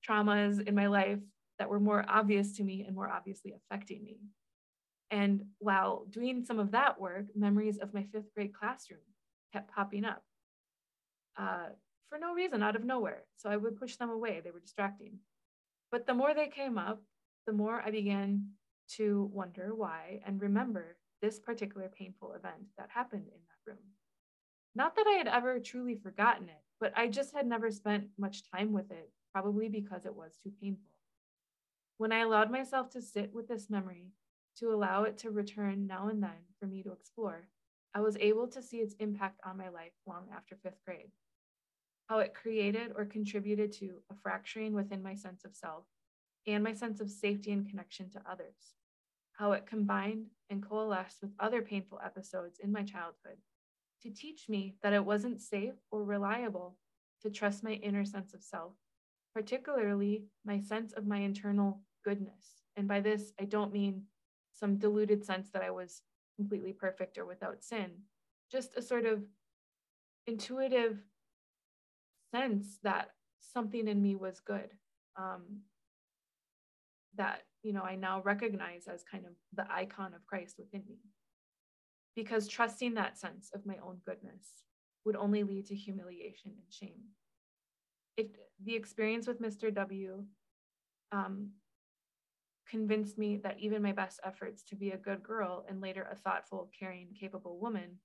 traumas in my life that were more obvious to me and more obviously affecting me. And while doing some of that work, memories of my fifth grade classroom kept popping up for no reason, out of nowhere. So I would push them away. They were distracting. But the more they came up, the more I began to wonder why and remember this particular painful event that happened in that room. Not that I had ever truly forgotten it, but I just had never spent much time with it, probably because it was too painful. When I allowed myself to sit with this memory, to allow it to return now and then for me to explore, I was able to see its impact on my life long after fifth grade. How it created or contributed to a fracturing within my sense of self and my sense of safety and connection to others. How it combined and coalesced with other painful episodes in my childhood to teach me that it wasn't safe or reliable to trust my inner sense of self, particularly my sense of my internal goodness. And by this, I don't mean some diluted sense that I was completely perfect or without sin, just a sort of intuitive sense that something in me was good, that, I now recognize as kind of the icon of Christ within me. Because trusting that sense of my own goodness would only lead to humiliation and shame. The experience with Mr. W convinced me that even my best efforts to be a good girl and later a thoughtful, caring, capable woman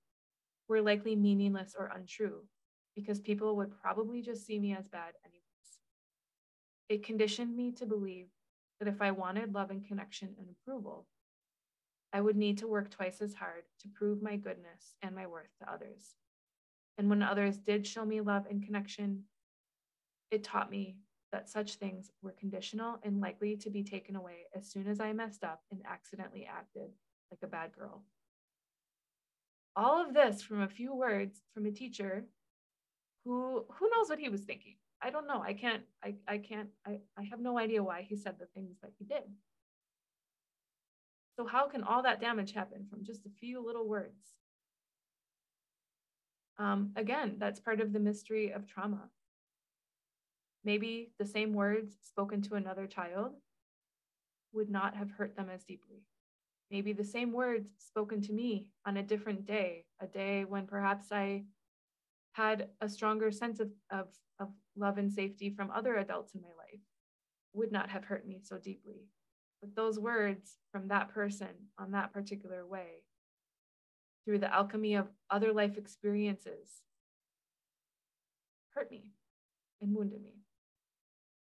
were likely meaningless or untrue, because people would probably just see me as bad anyways. It conditioned me to believe that if I wanted love and connection and approval, I would need to work twice as hard to prove my goodness and my worth to others. And when others did show me love and connection, it taught me that such things were conditional and likely to be taken away as soon as I messed up and accidentally acted like a bad girl. All of this from a few words from a teacher who knows what he was thinking. I don't know. I have no idea why he said the things that he did. So how can all that damage happen from just a few little words? Again, that's part of the mystery of trauma. Maybe the same words spoken to another child would not have hurt them as deeply. Maybe the same words spoken to me on a different day, a day when perhaps I had a stronger sense of love and safety from other adults in my life, would not have hurt me so deeply. But those words from that person on that particular way, through the alchemy of other life experiences, hurt me and wounded me.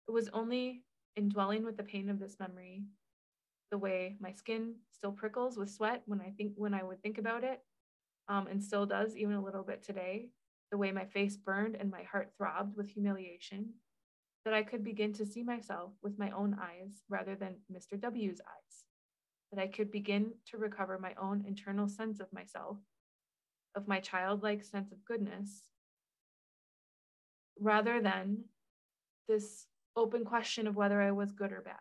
It was only in dwelling with the pain of this memory, the way my skin still prickles with sweat when I would think about it, and still does even a little bit today, the way my face burned and my heart throbbed with humiliation, that I could begin to see myself with my own eyes rather than Mr. W's eyes, that I could begin to recover my own internal sense of myself, of my childlike sense of goodness, rather than this open question of whether I was good or bad.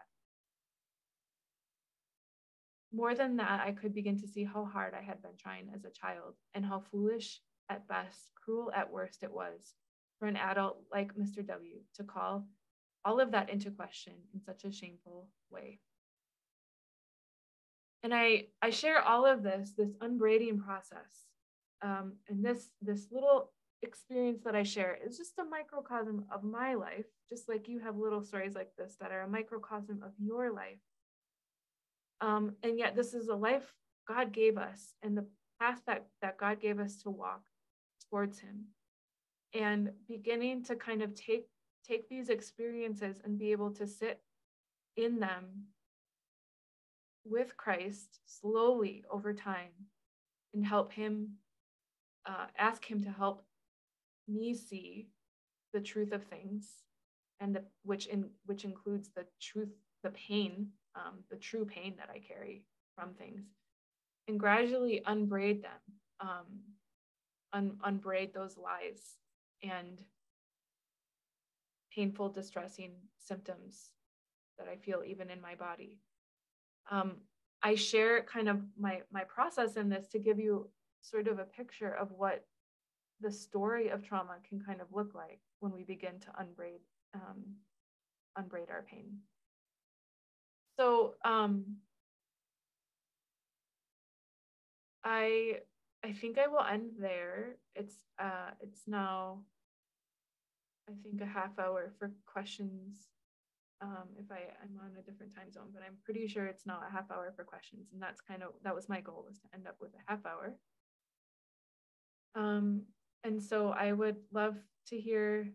More than that, I could begin to see how hard I had been trying as a child and how foolish at best, cruel at worst it was for an adult like Mr. W to call all of that into question in such a shameful way. And I share all of this unbraiding process. And this little experience that I share is just a microcosm of my life, just like you have little stories like this that are a microcosm of your life. And yet this is a life God gave us and the path that God gave us to walk towards him. And beginning to kind of take these experiences and be able to sit in them with Christ slowly over time and help him, ask him to help me see the truth of things, and which includes the truth, the pain, the true pain that I carry from things, and gradually unbraid them, unbraid those lies and painful, distressing symptoms that I feel even in my body. I share kind of my process in this to give you sort of a picture of what the story of trauma can kind of look like when we begin to unbraid our pain. So I think I will end there. It's now, I think, a half hour for questions. If I'm on a different time zone, but I'm pretty sure it's now a half hour for questions, and that was my goal, was to end up with a half hour. And so I would love to hear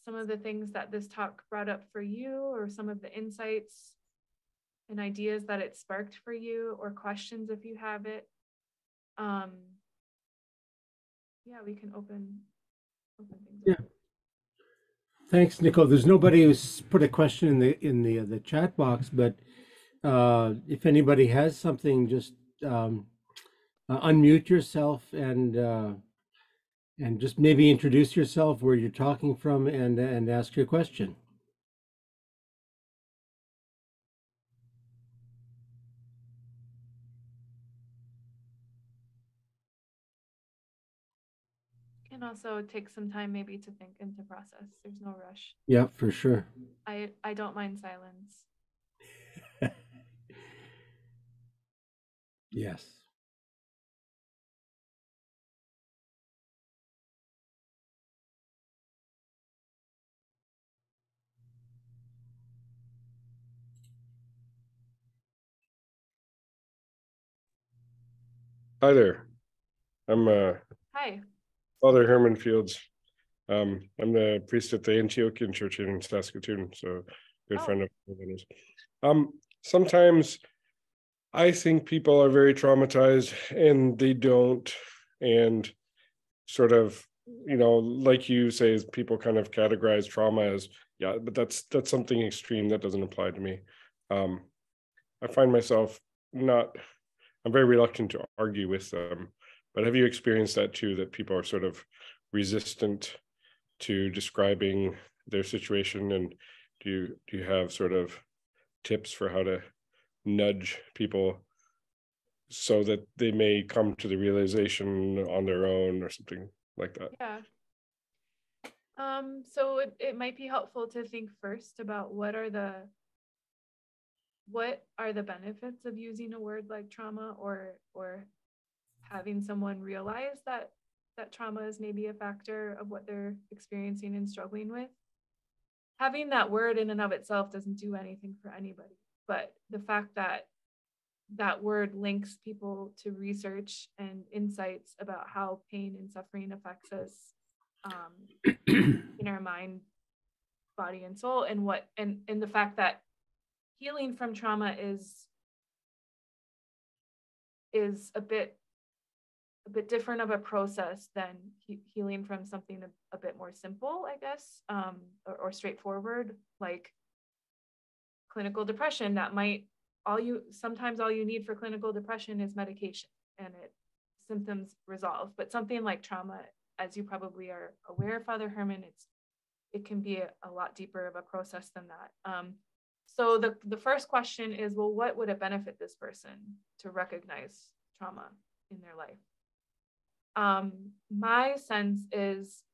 some of the things that this talk brought up for you, or some of the insights and ideas that it sparked for you, or questions if you have it. Yeah, we can open things up. Thanks, Nicole. There's nobody who's put a question in the chat box, but if anybody has something, just unmute yourself and just maybe introduce yourself, where you're talking from, and ask your question. And also take some time maybe to think and to process. There's no rush. Yeah, for sure. I don't mind silence. Yes. Hi there. I'm Hi. Father Herman Fields. I'm the priest at the Antiochian Church in Saskatoon, so good friend of mine. Sometimes I think people are very traumatized and they don't, and sort of, like you say, people kind of categorize trauma as yeah, but that's something extreme that doesn't apply to me. I find myself not, I'm very reluctant to argue with them, but have you experienced that too, that people are sort of resistant to describing their situation? And do you have sort of tips for how to nudge people so that they may come to the realization on their own or something like that? Yeah. So it might be helpful to think first about what are the benefits of using a word like trauma, or having someone realize that trauma is maybe a factor of what they're experiencing and struggling with. Having that word in and of itself doesn't do anything for anybody, but the fact that that word links people to research and insights about how pain and suffering affects us, in our mind, body, and soul, and the fact that healing from trauma is a bit different of a process than healing from something a bit more simple, I guess, or straightforward, like clinical depression. That might sometimes all you need for clinical depression is medication and symptoms resolve. But something like trauma, as you probably are aware, Father Herman, it can be a lot deeper of a process than that. So the first question is, well, what would it benefit this person to recognize trauma in their life? My sense is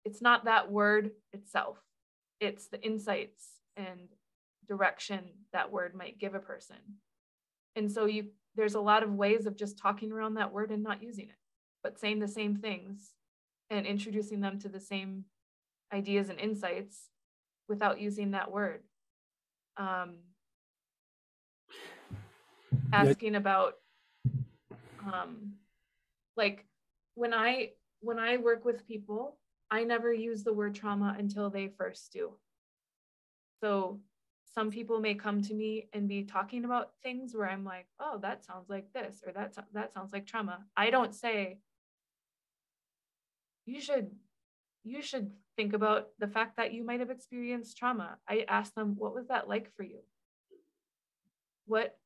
it's not that word itself, it's the insights and direction that word might give a person. And so there's a lot of ways of just talking around that word and not using it, but saying the same things and introducing them to the same ideas and insights without using that word. Asking about, like when I work with people, I never use the word trauma until they first do. So some people may come to me and be talking about things where I'm like, oh, that sounds like this, or that sounds like trauma. I don't say, you should think about the fact that you might have experienced trauma. I ask them, what was that like for you? What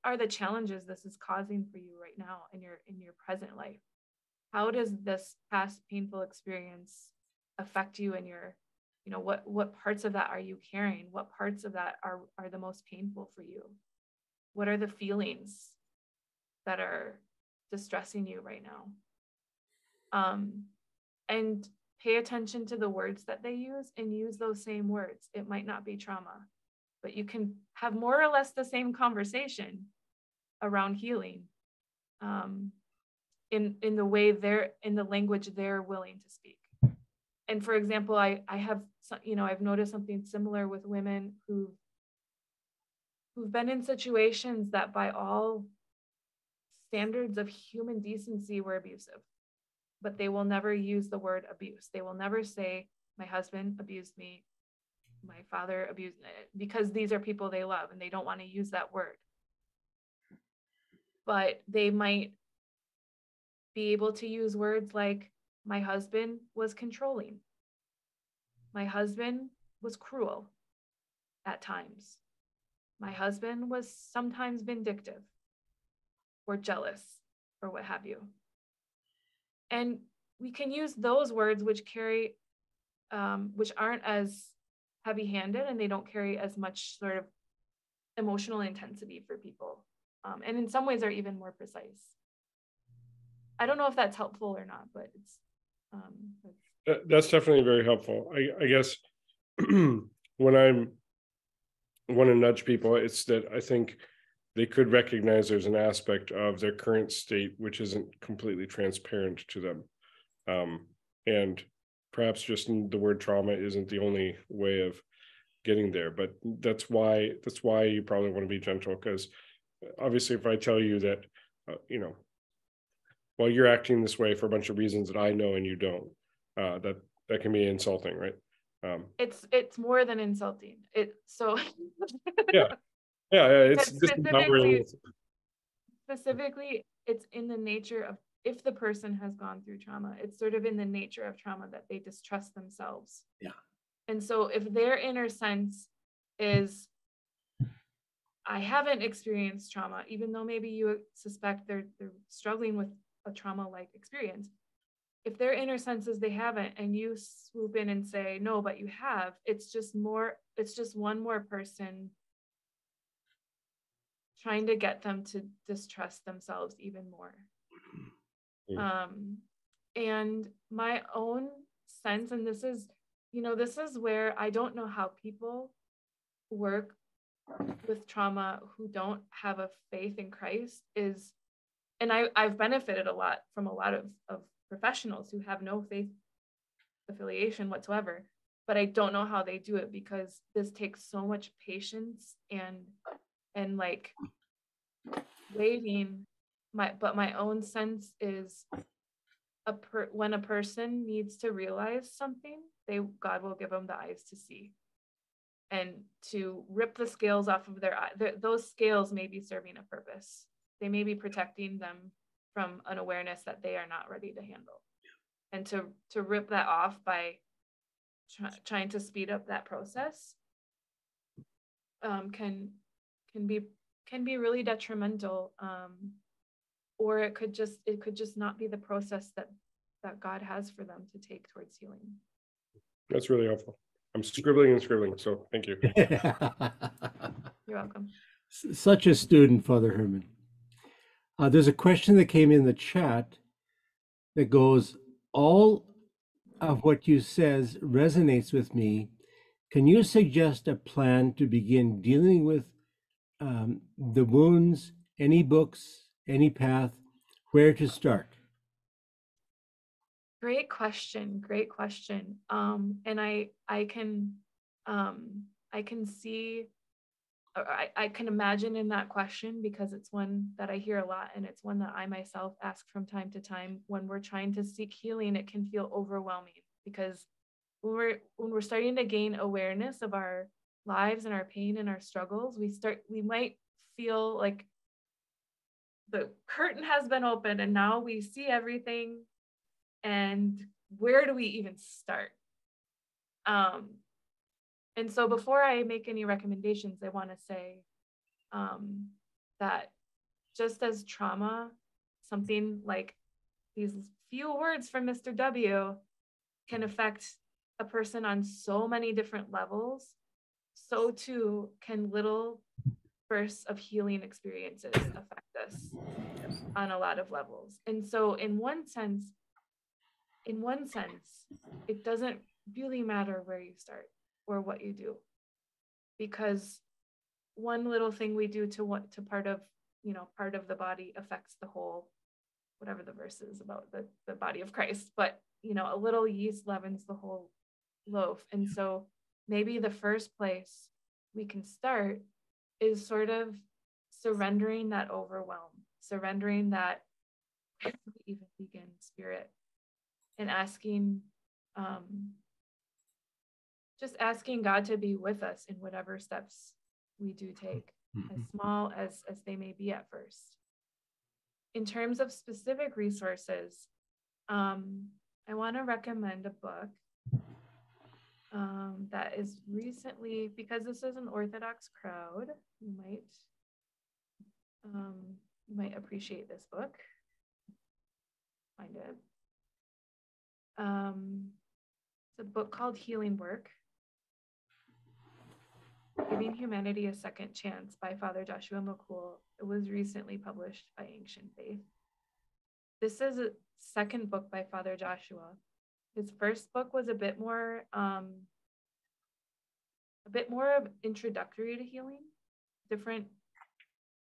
are the challenges this is causing for you right now in your present life? How does this past painful experience affect you in your, what parts of that are you carrying? What parts of that are the most painful for you? What are the feelings that are distressing you right now? And pay attention to the words that they use and use those same words. It might not be trauma, but you can have more or less the same conversation around healing, in the way in the language they're willing to speak. And for example, I've noticed something similar with women who've been in situations that by all standards of human decency were abusive, but they will never use the word abuse. They will never say, my husband abused me, my father abused me, because these are people they love and they don't want to use that word. But they might be able to use words like, my husband was controlling. My husband was cruel at times. My husband was sometimes vindictive or jealous or what have you. And we can use those words which aren't as heavy-handed, and they don't carry as much sort of emotional intensity for people. And in some ways are even more precise. I don't know if that's helpful or not, but it's that's definitely very helpful. I guess when I want to nudge people, it's that I think they could recognize there's an aspect of their current state which isn't completely transparent to them, and perhaps just the word trauma isn't the only way of getting there. But that's why you probably want to be gentle, because obviously if I tell you that well, you're acting this way for a bunch of reasons that I know and you don't, that can be insulting, right? It's more than insulting. Yeah, it's specifically it's in the nature of, if the person has gone through trauma, it's sort of in the nature of trauma that they distrust themselves. Yeah. And so if their inner sense is, I haven't experienced trauma, even though maybe you suspect they're struggling with a trauma-like experience. If their inner sense is they haven't, and you swoop in and say, no, but you have, it's just one more person trying to get them to distrust themselves even more. And my own sense, and this is where I don't know how people work with trauma who don't have a faith in Christ is, and I've benefited a lot from a lot of professionals who have no faith affiliation whatsoever, but I don't know how they do it, because this takes so much patience and like waiting. But my own sense is when a person needs to realize something, God will give them the eyes to see, and to rip the scales off of their eye. Those scales may be serving a purpose. They may be protecting them from an awareness that they are not ready to handle. And to rip that off by trying to speed up that process can be really detrimental. Or it could just not be the process that God has for them to take towards healing. That's really helpful. I'm scribbling and scribbling, so thank you. You're welcome. Such a student, Father Herman. There's a question that came in the chat that goes, all of what you says resonates with me. Can you suggest a plan to begin dealing with the wounds, any books, any path, where to start? Great question. And I can see, I can imagine in that question, because it's one that I hear a lot, and it's one that I myself ask from time to time. When we're trying to seek healing, it can feel overwhelming, because when we're starting to gain awareness of our lives and our pain and our struggles, we might feel like the curtain has been opened and now we see everything, and where do we even start? And so before I make any recommendations, I want to say that just as trauma, something like these few words from Mr. W can affect a person on so many different levels, so too can little bursts of healing experiences affect us on a lot of levels. And so in one sense, it doesn't really matter where you start or what you do, because one little thing we do to part of the body affects the whole, whatever the verse is about the body of Christ. But a little yeast leavens the whole loaf. And so maybe the first place we can start is sort of surrendering that overwhelm, surrendering that even begin spirit, and just asking God to be with us in whatever steps we do take, as small as they may be at first. In terms of specific resources, I want to recommend a book that is recently, because this is an Orthodox crowd, you might appreciate this book. Find it. It's a book called Healing Work: Giving Humanity a Second Chance by Father Joshua McCool. It was recently published by Ancient Faith. This is a second book by Father Joshua. His first book was a bit more introductory to healing, different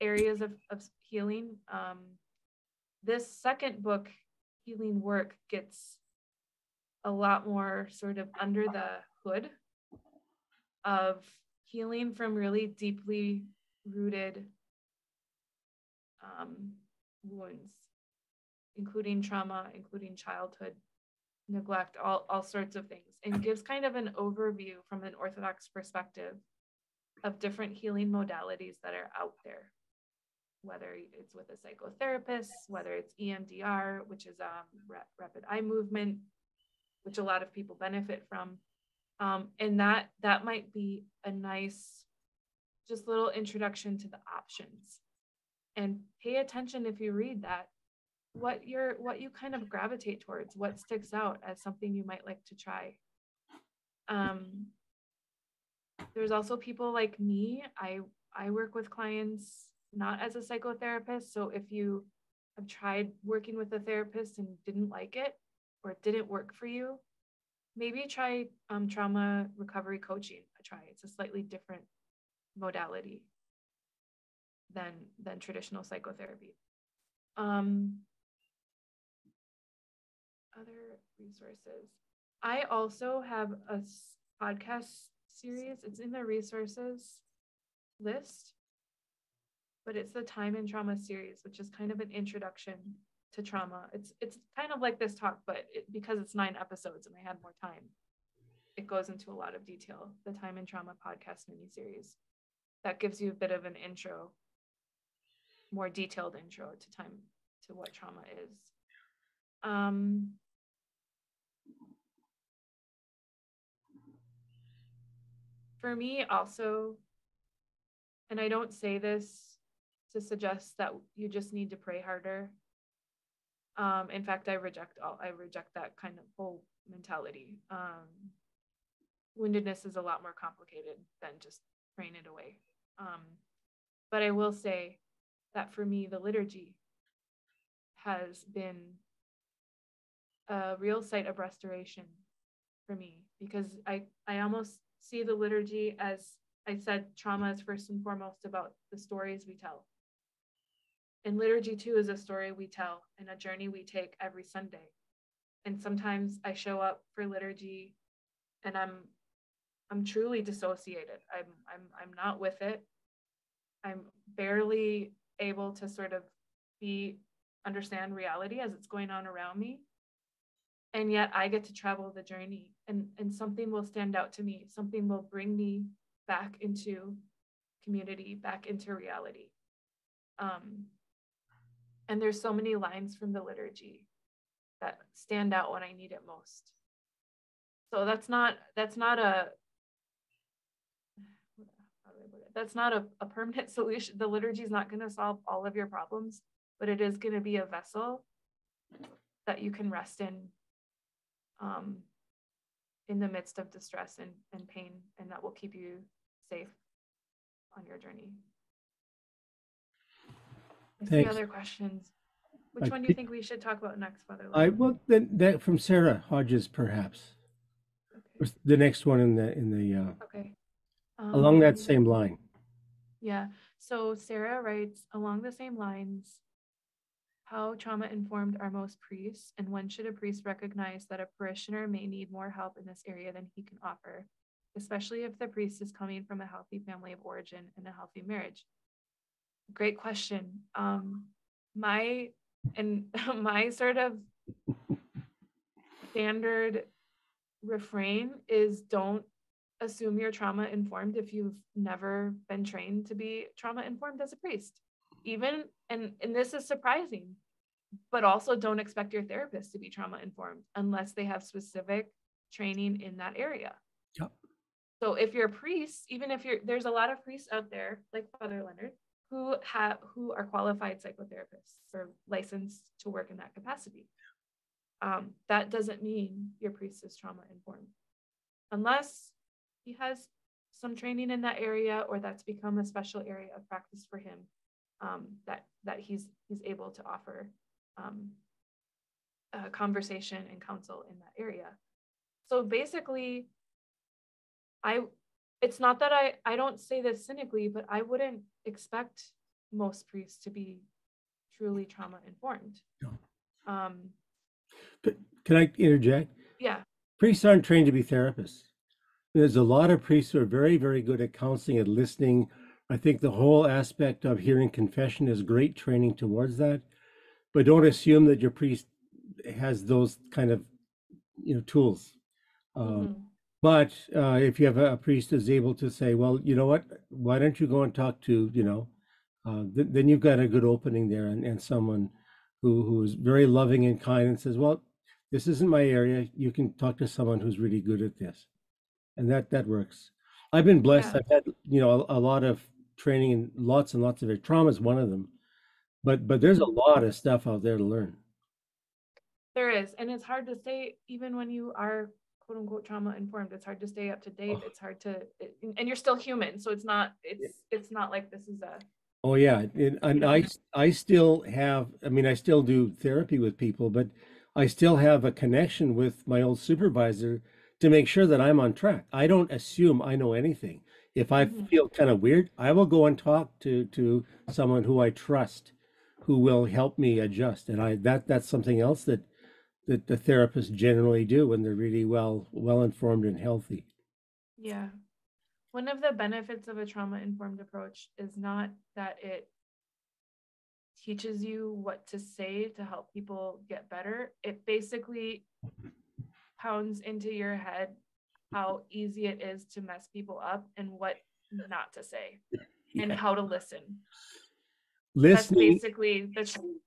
areas of healing. This second book, Healing Work, gets a lot more sort of under the hood of healing from really deeply rooted wounds, including trauma, including childhood neglect, all sorts of things, and gives kind of an overview from an Orthodox perspective of different healing modalities that are out there, whether it's with a psychotherapist, whether it's EMDR, which is rapid eye movement, which a lot of people benefit from, And that might be a nice, just little introduction to the options. And pay attention if you read that, what you kind of gravitate towards, what sticks out as something you might like to try. There's also people like me. I work with clients not as a psychotherapist. So if you have tried working with a therapist and didn't like it, or it didn't work for you, maybe try trauma recovery coaching. It's a slightly different modality than traditional psychotherapy. Other resources. I also have a podcast series. It's in the resources list, but it's the Time in Trauma series, which is kind of an introduction to trauma. It's kind of like this talk, but because it's 9 episodes and I had more time, it goes into a lot of detail. The Time in Trauma podcast mini-series that gives you a bit of an intro, more detailed intro to what trauma is. For me also, and I don't say this to suggest that you just need to pray harder. In fact, I reject that kind of whole mentality. Woundedness is a lot more complicated than just praying it away. But I will say that for me, the liturgy has been a real site of restoration for me, because I almost see the liturgy as, I said, trauma is first and foremost about the stories we tell. And liturgy too is a story we tell and a journey we take every Sunday. And sometimes I show up for liturgy and I'm truly dissociated. I'm not with it. I'm barely able to sort of understand reality as it's going on around me. And yet I get to travel the journey, and something will stand out to me. Something will bring me back into community, back into reality. And there's so many lines from the liturgy that stand out when I need it most. So that's not a permanent solution. The liturgy is not going to solve all of your problems, but it is going to be a vessel that you can rest in the midst of distress and pain, and that will keep you safe on your journey. I see Thanks. other questions. Which one do you think we should talk about next, Father? Well, then that from Sarah Hodges, perhaps. Okay. The next one in the Okay. along that same line. Yeah. So Sarah writes, along the same lines, how trauma-informed are most priests, and when should a priest recognize that a parishioner may need more help in this area than he can offer, especially if the priest is coming from a healthy family of origin and a healthy marriage? Great question. My sort of standard refrain is, don't assume you're trauma informed if you've never been trained to be trauma informed as a priest. Even, and this is surprising, but also don't expect your therapist to be trauma informed unless they have specific training in that area. Yep. So if you're a priest, even if there's a lot of priests out there like Father Leonard who are qualified psychotherapists or licensed to work in that capacity. That doesn't mean your priest is trauma informed, unless he has some training in that area, or that's become a special area of practice for him, that he's able to offer conversation and counsel in that area. So basically, it's not that I don't say this cynically, but I wouldn't expect most priests to be truly trauma informed. No. But can I interject? Yeah. Priests aren't trained to be therapists. There's a lot of priests who are very, very good at counseling and listening. I think the whole aspect of hearing confession is great training towards that. But don't assume that your priest has those kind of tools. But if you have a priest who's able to say, well, you know what, why don't you go and talk to, then you've got a good opening there, and someone who is very loving and kind and says, well, this isn't my area. You can talk to someone who's really good at this. and that works. I've been blessed. Yeah, I've had, a lot of training and lots of it. Trauma is one of them, but there's a mhm. lot of stuff out there to learn. There is, and it's hard to stay even when you are quote unquote trauma informed. It's hard to stay up to date. Oh, It's hard to, and you're still human, so it's not like this is a, oh yeah, you and know, I still have. I mean, I still do therapy with people, but I still have a connection with my old supervisor to make sure that I'm on track. I don't assume I know anything. If I mhm. feel kind of weird, I will go and talk to someone who I trust, who will help me adjust. And that's something else that the therapists generally do when they're really well informed and healthy. Yeah. One of the benefits of a trauma informed approach is not that it teaches you what to say to help people get better. It basically pounds into your head how easy it is to mess people up and what not to say and Yeah. how to listen. That's Listening, basically the listening.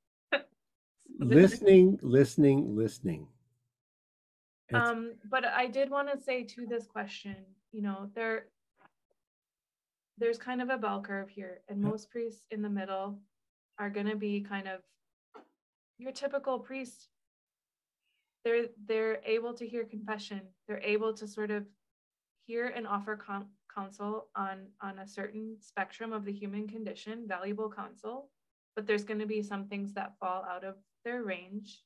That's but I did want to say to this question, there's kind of a bell curve here, and most priests in the middle are going to be kind of your typical priest. They're able to hear confession. They're able to sort of hear and offer counsel on a certain spectrum of the human condition, valuable counsel. But there's going to be some things that fall out of their range,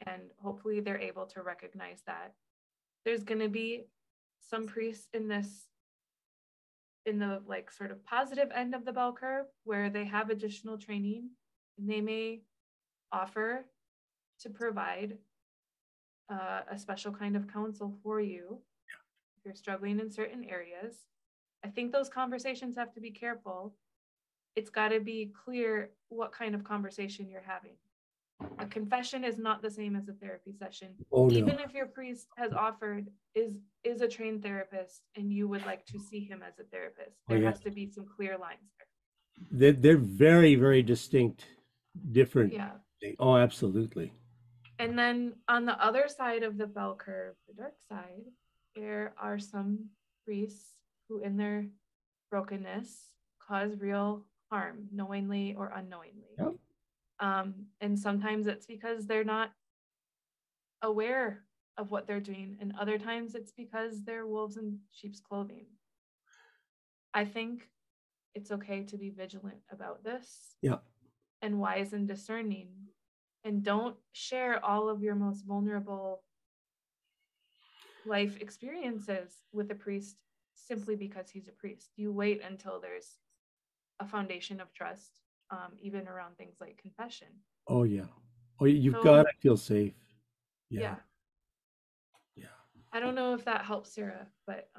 and hopefully they're able to recognize that. There's going to be some priests in the like sort of positive end of the bell curve where they have additional training and they may offer to provide a special kind of counsel for you if you're struggling in certain areas. I think those conversations have to be careful. It's got to be clear what kind of conversation you're having. A confession is not the same as a therapy session. oh no. Even if your priest has offered is a trained therapist and you would like to see him as a therapist, Oh there yeah. has to be some clear lines there. They're very distinct, different. Yeah. Oh, absolutely. And then on the other side of the bell curve, the dark side, there are some priests who, in their brokenness, cause real harm, knowingly or unknowingly. Yep. And sometimes it's because they're not aware of what they're doing, and other times it's because they're wolves in sheep's clothing. I think it's okay to be vigilant about this Yeah. and wise and discerning, and don't share all of your most vulnerable life experiences with a priest simply because he's a priest. You wait until there's a foundation of trust, even around things like confession. Oh yeah. Oh, you've got So to feel safe. Yeah. yeah, Yeah. I don't know if that helps Sarah, but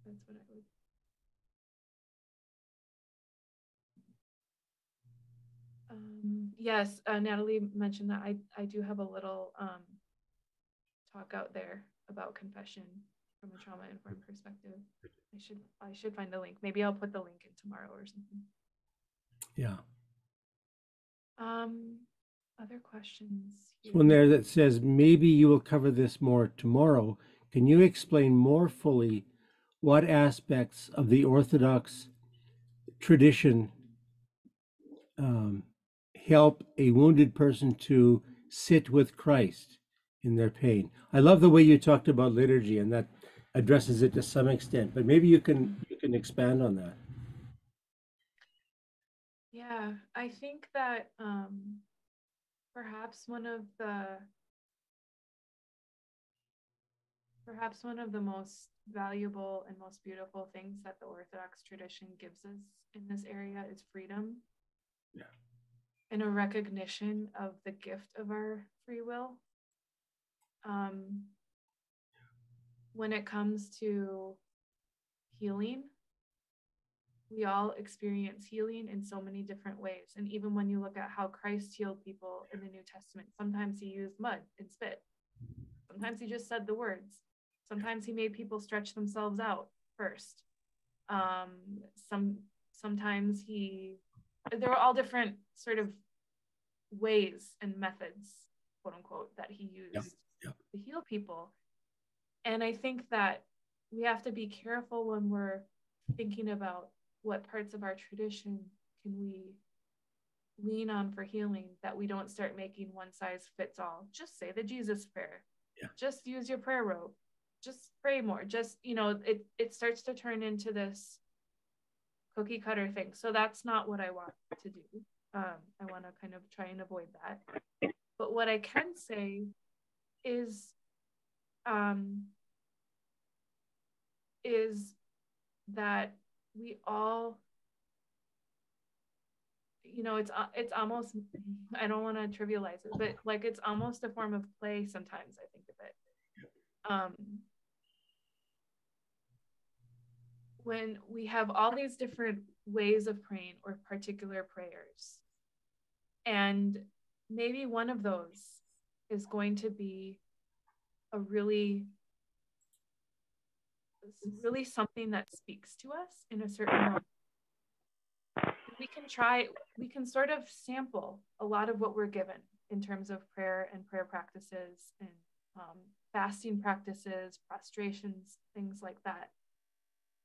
that's what I would. Yes, Natalie mentioned that I do have a little talk out there about confession from a trauma informed perspective. I should find the link. Maybe I'll put the link in tomorrow or something. Yeah. Other questions here? One there that says maybe you will cover this more tomorrow. Can you explain more fully what aspects of the Orthodox tradition help a wounded person to sit with Christ in their pain? I love the way you talked about liturgy, and that addresses it to some extent, but maybe you can expand on that. Yeah, I think that perhaps one of the most valuable and most beautiful things that the Orthodox tradition gives us in this area is freedom. Yeah. And a recognition of the gift of our free will. When it comes to healing, we all experience healing in so many different ways. And even when you look at how Christ healed people in the New Testament, sometimes he used mud and spit. Sometimes he just said the words. Sometimes he made people stretch themselves out first. Sometimes there were all different sort of ways and methods, quote unquote, that he used to heal people. And I think that we have to be careful when we're thinking about what parts of our tradition can we lean on for healing, that we don't start making one size fits all. Just say the Jesus prayer. Yeah. Just use your prayer rope. Just pray more. Just, it starts to turn into this cookie cutter thing. So that's not what I want to do. I want to kind of try and avoid that. But what I can say is that we all, it's almost, I don't want to trivialize it, but like it's almost a form of play sometimes, I think of it. When we have all these different ways of praying or particular prayers, and maybe one of those is going to be a really something that speaks to us in a certain moment. We can sort of sample a lot of what we're given in terms of prayer and prayer practices and fasting practices, prostrations, things like that.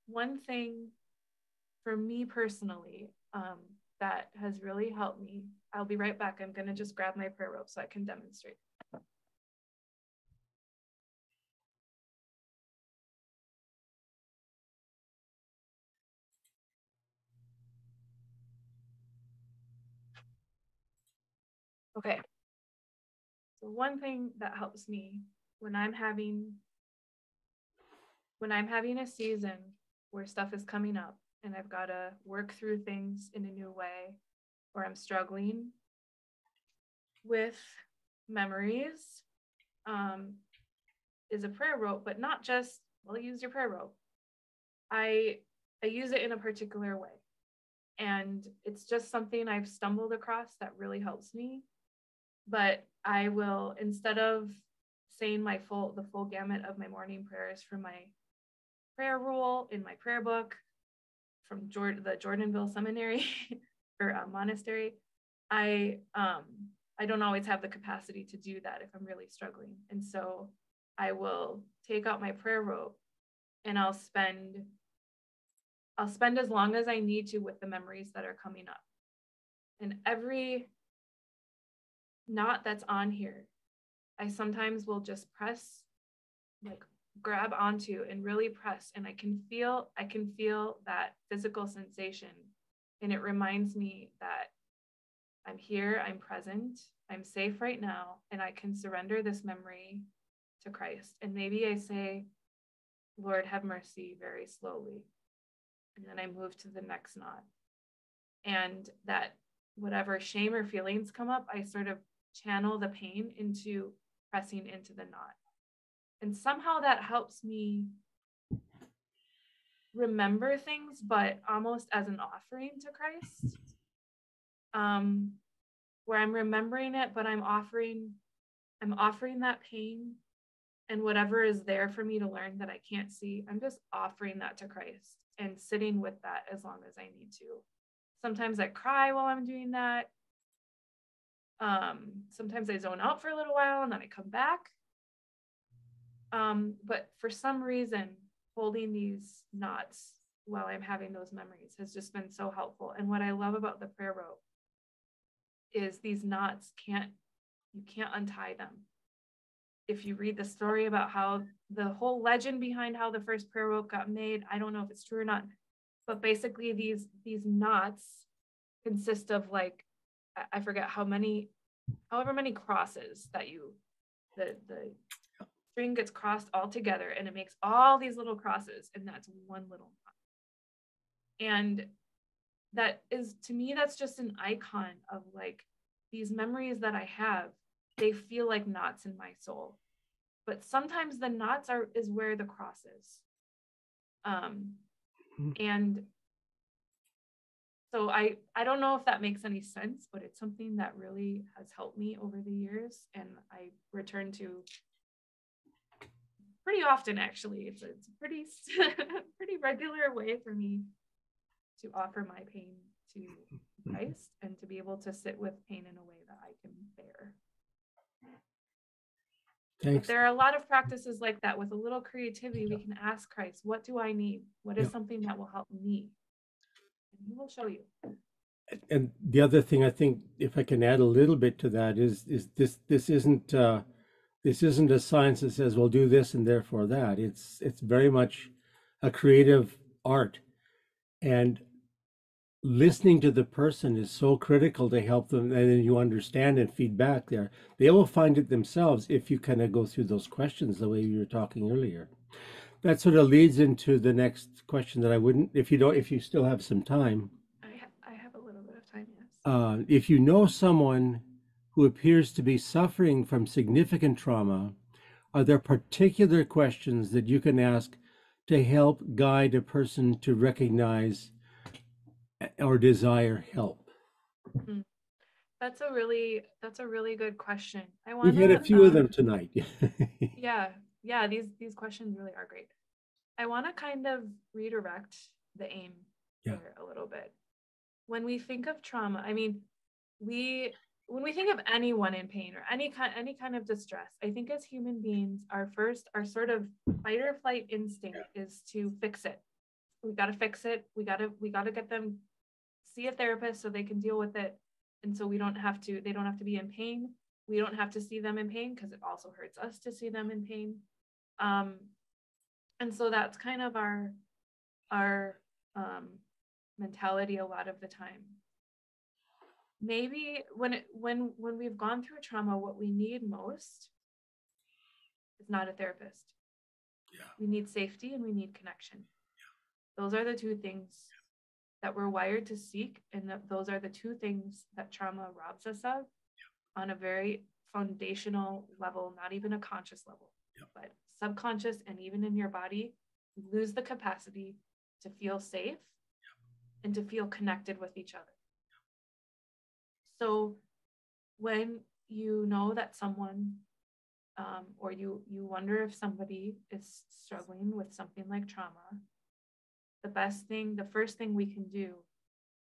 One thing for me personally that has really helped me, I'll be right back. I'm going to just grab my prayer rope so I can demonstrate. Okay. So one thing that helps me when I'm having a season where stuff is coming up and I've got to work through things in a new way, or I'm struggling with memories, is a prayer rope, but not just, well, use your prayer rope. I use it in a particular way. And it's just something I've stumbled across that really helps me. But I will, instead of saying the full gamut of my morning prayers from my prayer rule in my prayer book from the Jordanville Seminary or monastery, I don't always have the capacity to do that if I'm really struggling. And so I will take out my prayer rope and I'll spend as long as I need to with the memories that are coming up. And every knot that's on here, I sometimes will just press, like grab onto and really press, and I can feel that physical sensation, and it reminds me that I'm here, I'm present, I'm safe right now, and I can surrender this memory to Christ. And maybe I say, Lord, have mercy, very slowly, and then I move to the next knot. And that whatever shame or feelings come up, I sort of channel the pain into pressing into the knot. And somehow that helps me remember things, but almost as an offering to Christ, where I'm remembering it, but I'm offering that pain and whatever is there for me to learn that I can't see. I'm just offering that to Christ and sitting with that as long as I need to. Sometimes I cry while I'm doing that. Sometimes I zone out for a little while and then I come back. But for some reason, holding these knots while I'm having those memories has just been so helpful. And what I love about the prayer rope is these knots you can't untie them. If you read the story about how the whole legend behind how the first prayer rope got made, I don't know if it's true or not, but basically these knots consist of, like, I forget however many crosses that the string gets crossed all together, and it makes all these little crosses, and that's one little knot. And that is, to me, that's just an icon of, like, these memories that I have, they feel like knots in my soul. But sometimes the knots is where the cross is. And so I don't know if that makes any sense, but it's something that really has helped me over the years, and I return to pretty often, actually. It's a pretty pretty regular way for me to offer my pain to Christ and to be able to sit with pain in a way that I can bear. But Thanks. there are a lot of practices like that. With a little creativity, we can ask Christ, what do I need? What is Yeah. something that will help me? And he will show you. And the other thing I think, if I can add a little bit to that, is this isn't a science that says, well, do this and therefore that. It's very much a creative art, and listening to the person is so critical to help them, and then you understand and feedback there. They will find it themselves if you kind of go through those questions the way you were talking earlier. That sort of leads into the next question that I wouldn't, if you still have some time. I have a little bit of time, yes. If you know someone who appears to be suffering from significant trauma, are there particular questions that you can ask to help guide a person to recognize or desire help? That's a really good question. I We've want had a to few of them tonight. yeah, these questions really are great. I want to kind of redirect the aim here a little bit. When we think of trauma, I mean, when we think of anyone in pain or any kind of distress, I think as human beings, our sort of fight or flight instinct is to fix it. We got to fix it. We got to get them see a therapist so they can deal with it, and so they don't have to be in pain. We don't have to see them in pain, because it also hurts us to see them in pain. And so that's kind of our mentality a lot of the time. Maybe when we've gone through a trauma, what we need most is not a therapist. We need safety and we need connection. Those are the two things that we're wired to seek, and those are the two things that trauma robs us of on a very foundational level, not even a conscious level, but subconscious, and even in your body. You lose the capacity to feel safe and to feel connected with each other. So when you know that someone, or you wonder if somebody is struggling with something like trauma, the first thing we can do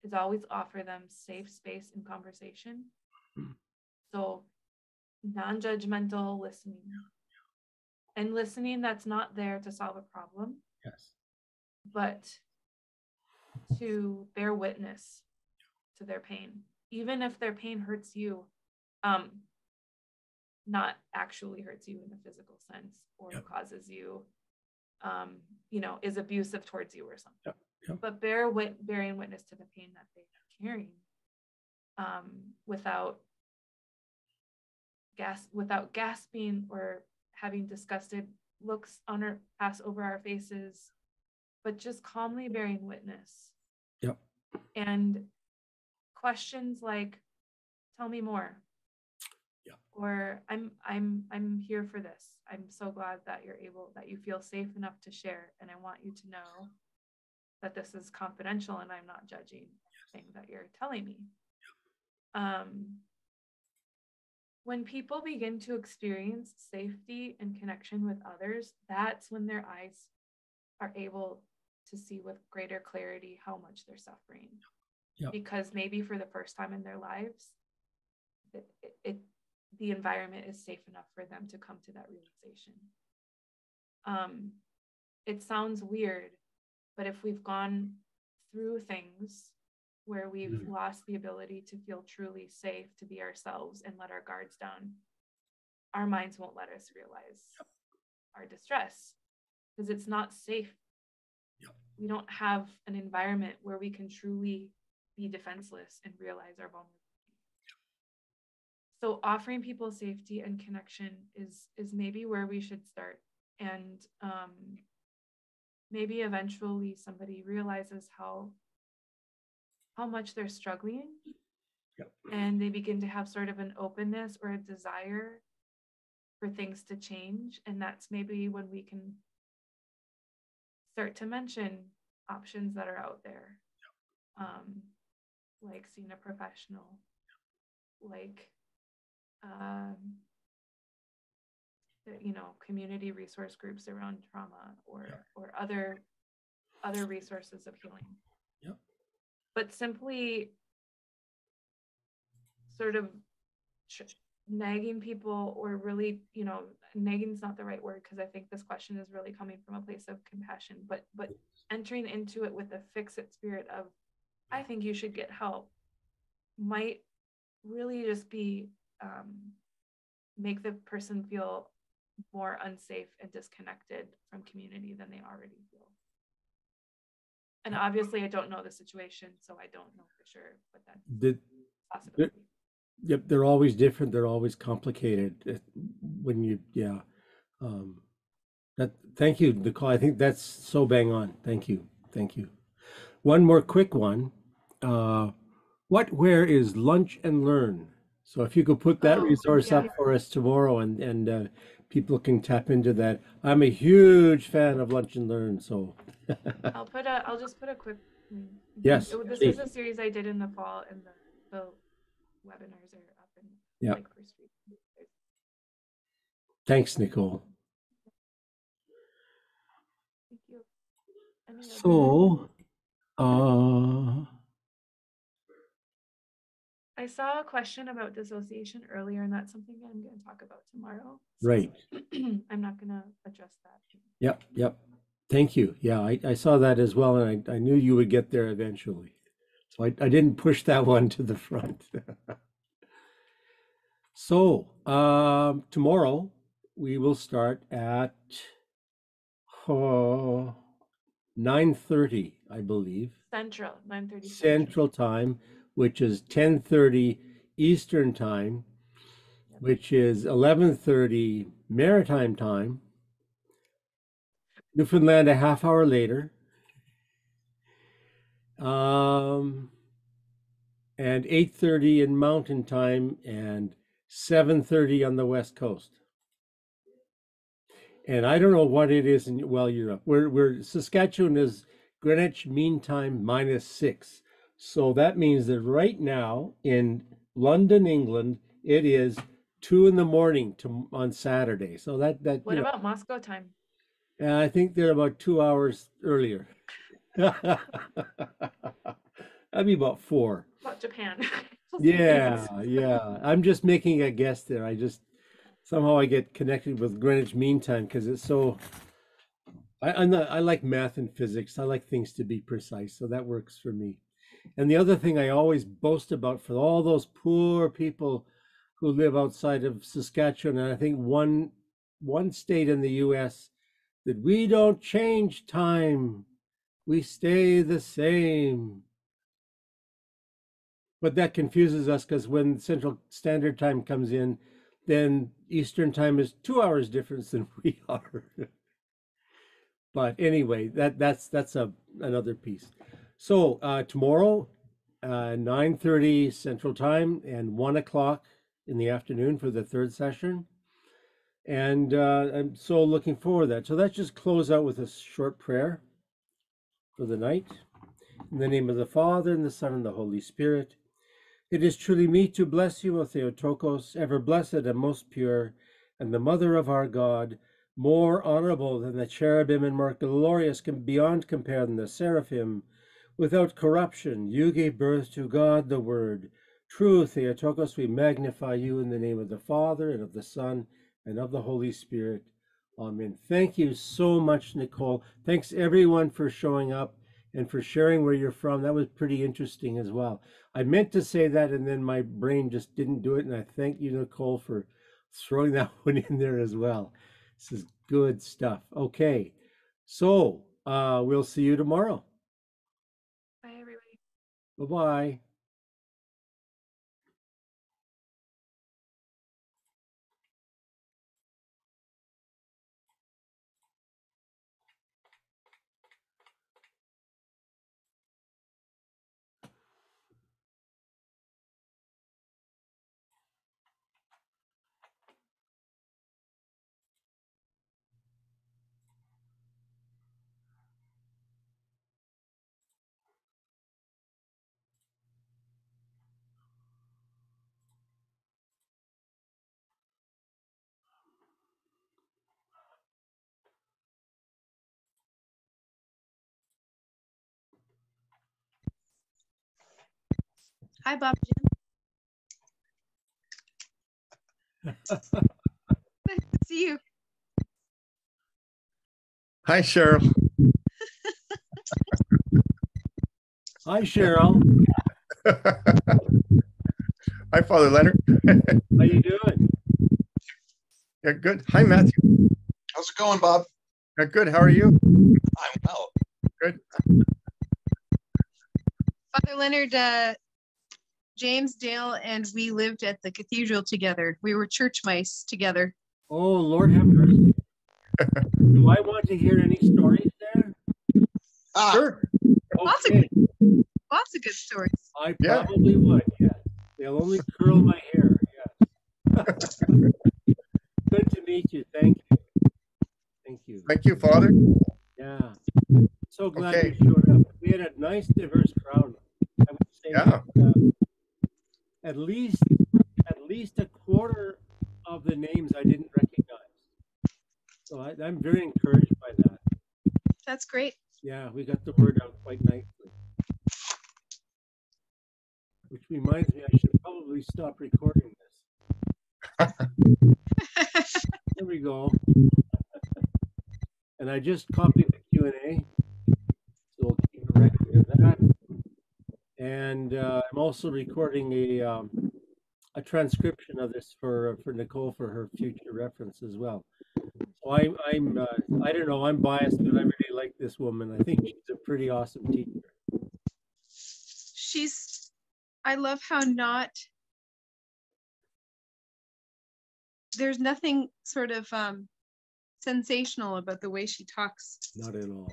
is always offer them safe space and conversation. So non-judgmental listening. And listening that's not there to solve a problem, but to bear witness to their pain, even if their pain hurts you, not actually hurts you in a physical sense, or causes you, is abusive towards you or something. But bearing witness to the pain that they are carrying, without gasping or having disgusted looks pass over our faces, but just calmly bearing witness. And questions like, tell me more. Or I'm here for this. I'm so glad that you feel safe enough to share, and I want you to know that this is confidential and I'm not judging things that you're telling me. When people begin to experience safety and connection with others, that's when their eyes are able to see with greater clarity how much they're suffering. Because maybe for the first time in their lives, the environment is safe enough for them to come to that realization. It sounds weird, but if we've gone through things where we've lost the ability to feel truly safe, to be ourselves and let our guards down, our minds won't let us realize our distress, because it's not safe. We don't have an environment where we can truly be defenseless and realize our vulnerability. So offering people safety and connection is maybe where we should start. And maybe eventually somebody realizes how much they're struggling, and they begin to have sort of an openness or a desire for things to change. And that's maybe when we can start to mention options that are out there, like seeing a professional, like community resource groups around trauma, or other resources of healing. But simply sort of nagging people, or really, nagging is not the right word, because I think this question is really coming from a place of compassion, but entering into it with a fix-it spirit of, I think you should get help, might really just be make the person feel more unsafe and disconnected from community than they already feel. And obviously I don't know the situation, so I don't know for sure, but that's The, possibility. yep, they're always different. They're always complicated. When you, yeah. Thank you, Nicole. I think that's so bang on. Thank you. Thank you. One more quick one. Where is Lunch and Learn? So if you could put that resource up for us tomorrow, and people can tap into that. I'm a huge fan of Lunch and Learn, so. I'll just put a quick. Yes, This please. is a series I did in the fall, and the webinars are up in Yeah. like first week. Thanks, Nicole. Thank you. Any other- So, I saw a question about dissociation earlier, and that's something I'm going to talk about tomorrow. So right. I'm not going to address that. Yep. Thank you. Yeah, I saw that as well, and I knew you would get there eventually. So I didn't push that one to the front. So, tomorrow we will start at 9:30, I believe. Central, 9:30 Central Time, which is 10:30 Eastern Time, which is 11:30 Maritime Time. Newfoundland a half hour later. And 8:30 in Mountain Time and 7:30 on the West Coast. And I don't know what it is in Europe. We're Saskatchewan is Greenwich Mean Time -6. So that means that right now in London, England, it is 2 in the morning on Saturday. So that What about Moscow time? I think they're about 2 hours earlier. That'd be about 4. About Japan. Yeah. I'm just making a guess there. Somehow I get connected with Greenwich Mean Time because it's so. I like math and physics. I like things to be precise, so that works for me. And the other thing I always boast about for all those poor people who live outside of Saskatchewan, and I think one state in the U.S., that we don't change time, we stay the same. But that confuses us because when Central Standard Time comes in, then Eastern Time is 2 hours difference than we are. But anyway, that's another piece. So tomorrow, 9:30 Central Time and 1 o'clock in the afternoon for the third session. And I'm so looking forward to that. So let's just close out with a short prayer for the night. In the name of the Father, and the Son, and the Holy Spirit. It is truly meet to bless you, O Theotokos, ever blessed and most pure, and the Mother of our God, more honorable than the cherubim and more glorious beyond compare than the seraphim. Without corruption, you gave birth to God the Word. True Theotokos, we magnify you in the name of the Father, and of the Son, and of the Holy Spirit. Amen. Thank you so much, Nicole. Thanks everyone for showing up and for sharing where you're from. That was pretty interesting as well. I meant to say that, and then my brain just didn't do it. And I thank you, Nicole, for throwing that one in there as well. This is good stuff. Okay, so we'll see you tomorrow. Bye, everybody. Bye-bye. Hi, Bob. Nice to see you. Hi, Cheryl. Hi, Cheryl. Hi, Father Leonard. How you doing? Yeah, good. Hi, Matthew. How's it going, Bob? Yeah, good. How are you? I'm well. Good. Father Leonard, James, Dale, and we lived at the cathedral together. We were church mice together. Oh, Lord have mercy. Do I want to hear any stories there? Ah, Sure. Lots of Okay, Lots of good stories. I Yeah. probably would, yes. They'll only curl my hair, yes. Good to meet you. Thank you. Thank you. Thank you, Father. Yeah. So glad Okay. you showed up. We had a nice, diverse crowd. I would say Yeah. that, at least a quarter of the names I didn't recognize. So I'm very encouraged by that. That's great. Yeah, we got the word out quite nicely. Which reminds me, I should probably stop recording this. There we go. And I just copied the Q&A, so we'll keep a record of that. And I'm also recording a transcription of this for Nicole for her future reference as well. So I don't know, I'm biased, but I really like this woman. I think she's a pretty awesome teacher. I love how there's nothing sort of sensational about the way she talks. Not at all.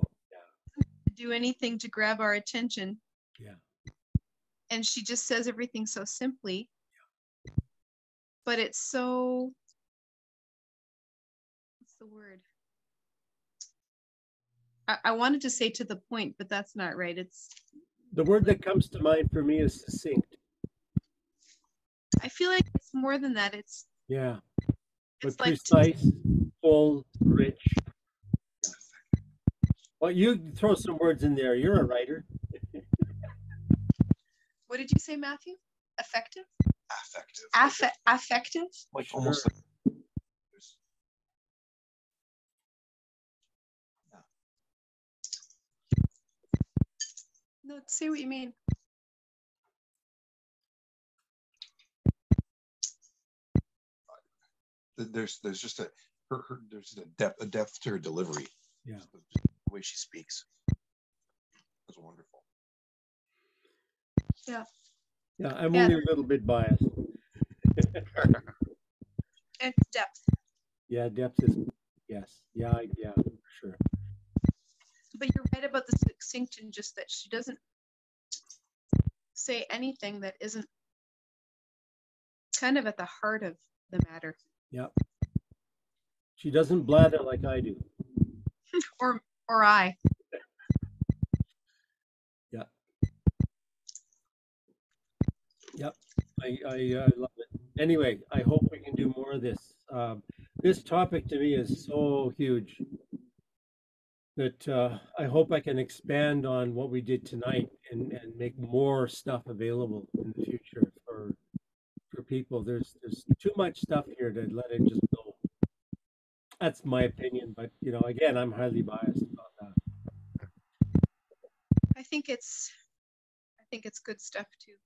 Do anything to grab our attention. Yeah. And she just says everything so simply. But it's so, what's the word? I wanted to say to the point, but that's not right. It's The word that comes to mind for me is succinct. I feel like it's more than that. Yeah. But It's like precise, full, rich. Yeah. Well, you throw some words in there. You're a writer. What did you say, Matthew? Effective? affective. Affective? Like Sure. almost like there's- No, say what you mean. there's just there's a depth to her delivery. Yeah. Just the way she speaks. It's wonderful. Yeah, I'm Yeah. only a little bit biased. And depth. Yeah, depth is, yes. Yeah, for sure. But you're right about the succinct and just that she doesn't say anything that isn't kind of at the heart of the matter. Yeah. She doesn't blather like I do. Or I. Yeah. Yep. I love it. Anyway, I hope we can do more of this. This topic to me is so huge that I hope I can expand on what we did tonight and make more stuff available in the future for people. There's too much stuff here to let it just go. That's my opinion, but again, I'm highly biased about that. I think it's good stuff too.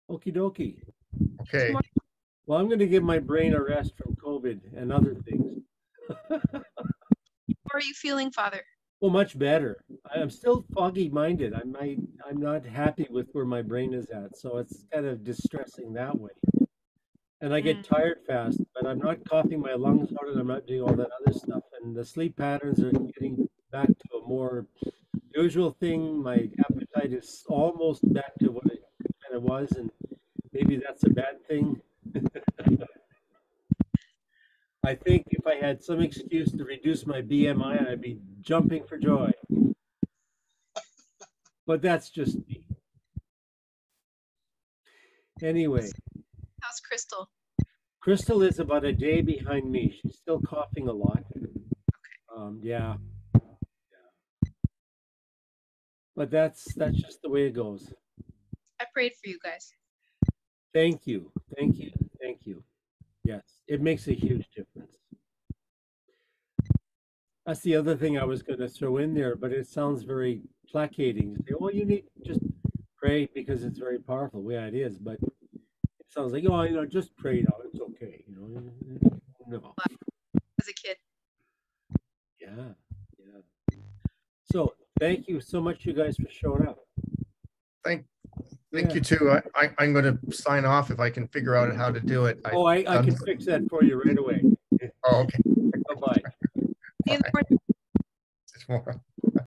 Okie dokie. Okay. Well, I'm going to give my brain a rest from COVID and other things. How are you feeling, Father? Well, much better. I'm still foggy-minded. I'm not happy with where my brain is at, so it's kind of distressing that way. And I get tired fast, but I'm not coughing my lungs out, and I'm not doing all that other stuff. And the sleep patterns are getting back to a more usual thing. My appetite is almost back to what it kind of was, and maybe that's a bad thing. I think if I had some excuse to reduce my BMI, I'd be jumping for joy. But that's just me. Anyway. How's Crystal? Crystal is about a day behind me. She's still coughing a lot. Yeah. But that's just the way it goes. I prayed for you guys. Thank you. Thank you. Thank you. Yes, it makes a huge difference. That's the other thing I was going to throw in there, but it sounds very placating. Say, well, you need just pray because it's very powerful. Yeah, it is, but it sounds like, oh, just pray now. It's okay. No. As a kid. Yeah, yeah. So thank you so much, you guys, for showing up. Thank Yeah. you too. I'm going to sign off if I can figure out how to do it. Oh, I can fix that for you right away. Oh, okay. Bye-bye. See you in the morning. Tomorrow.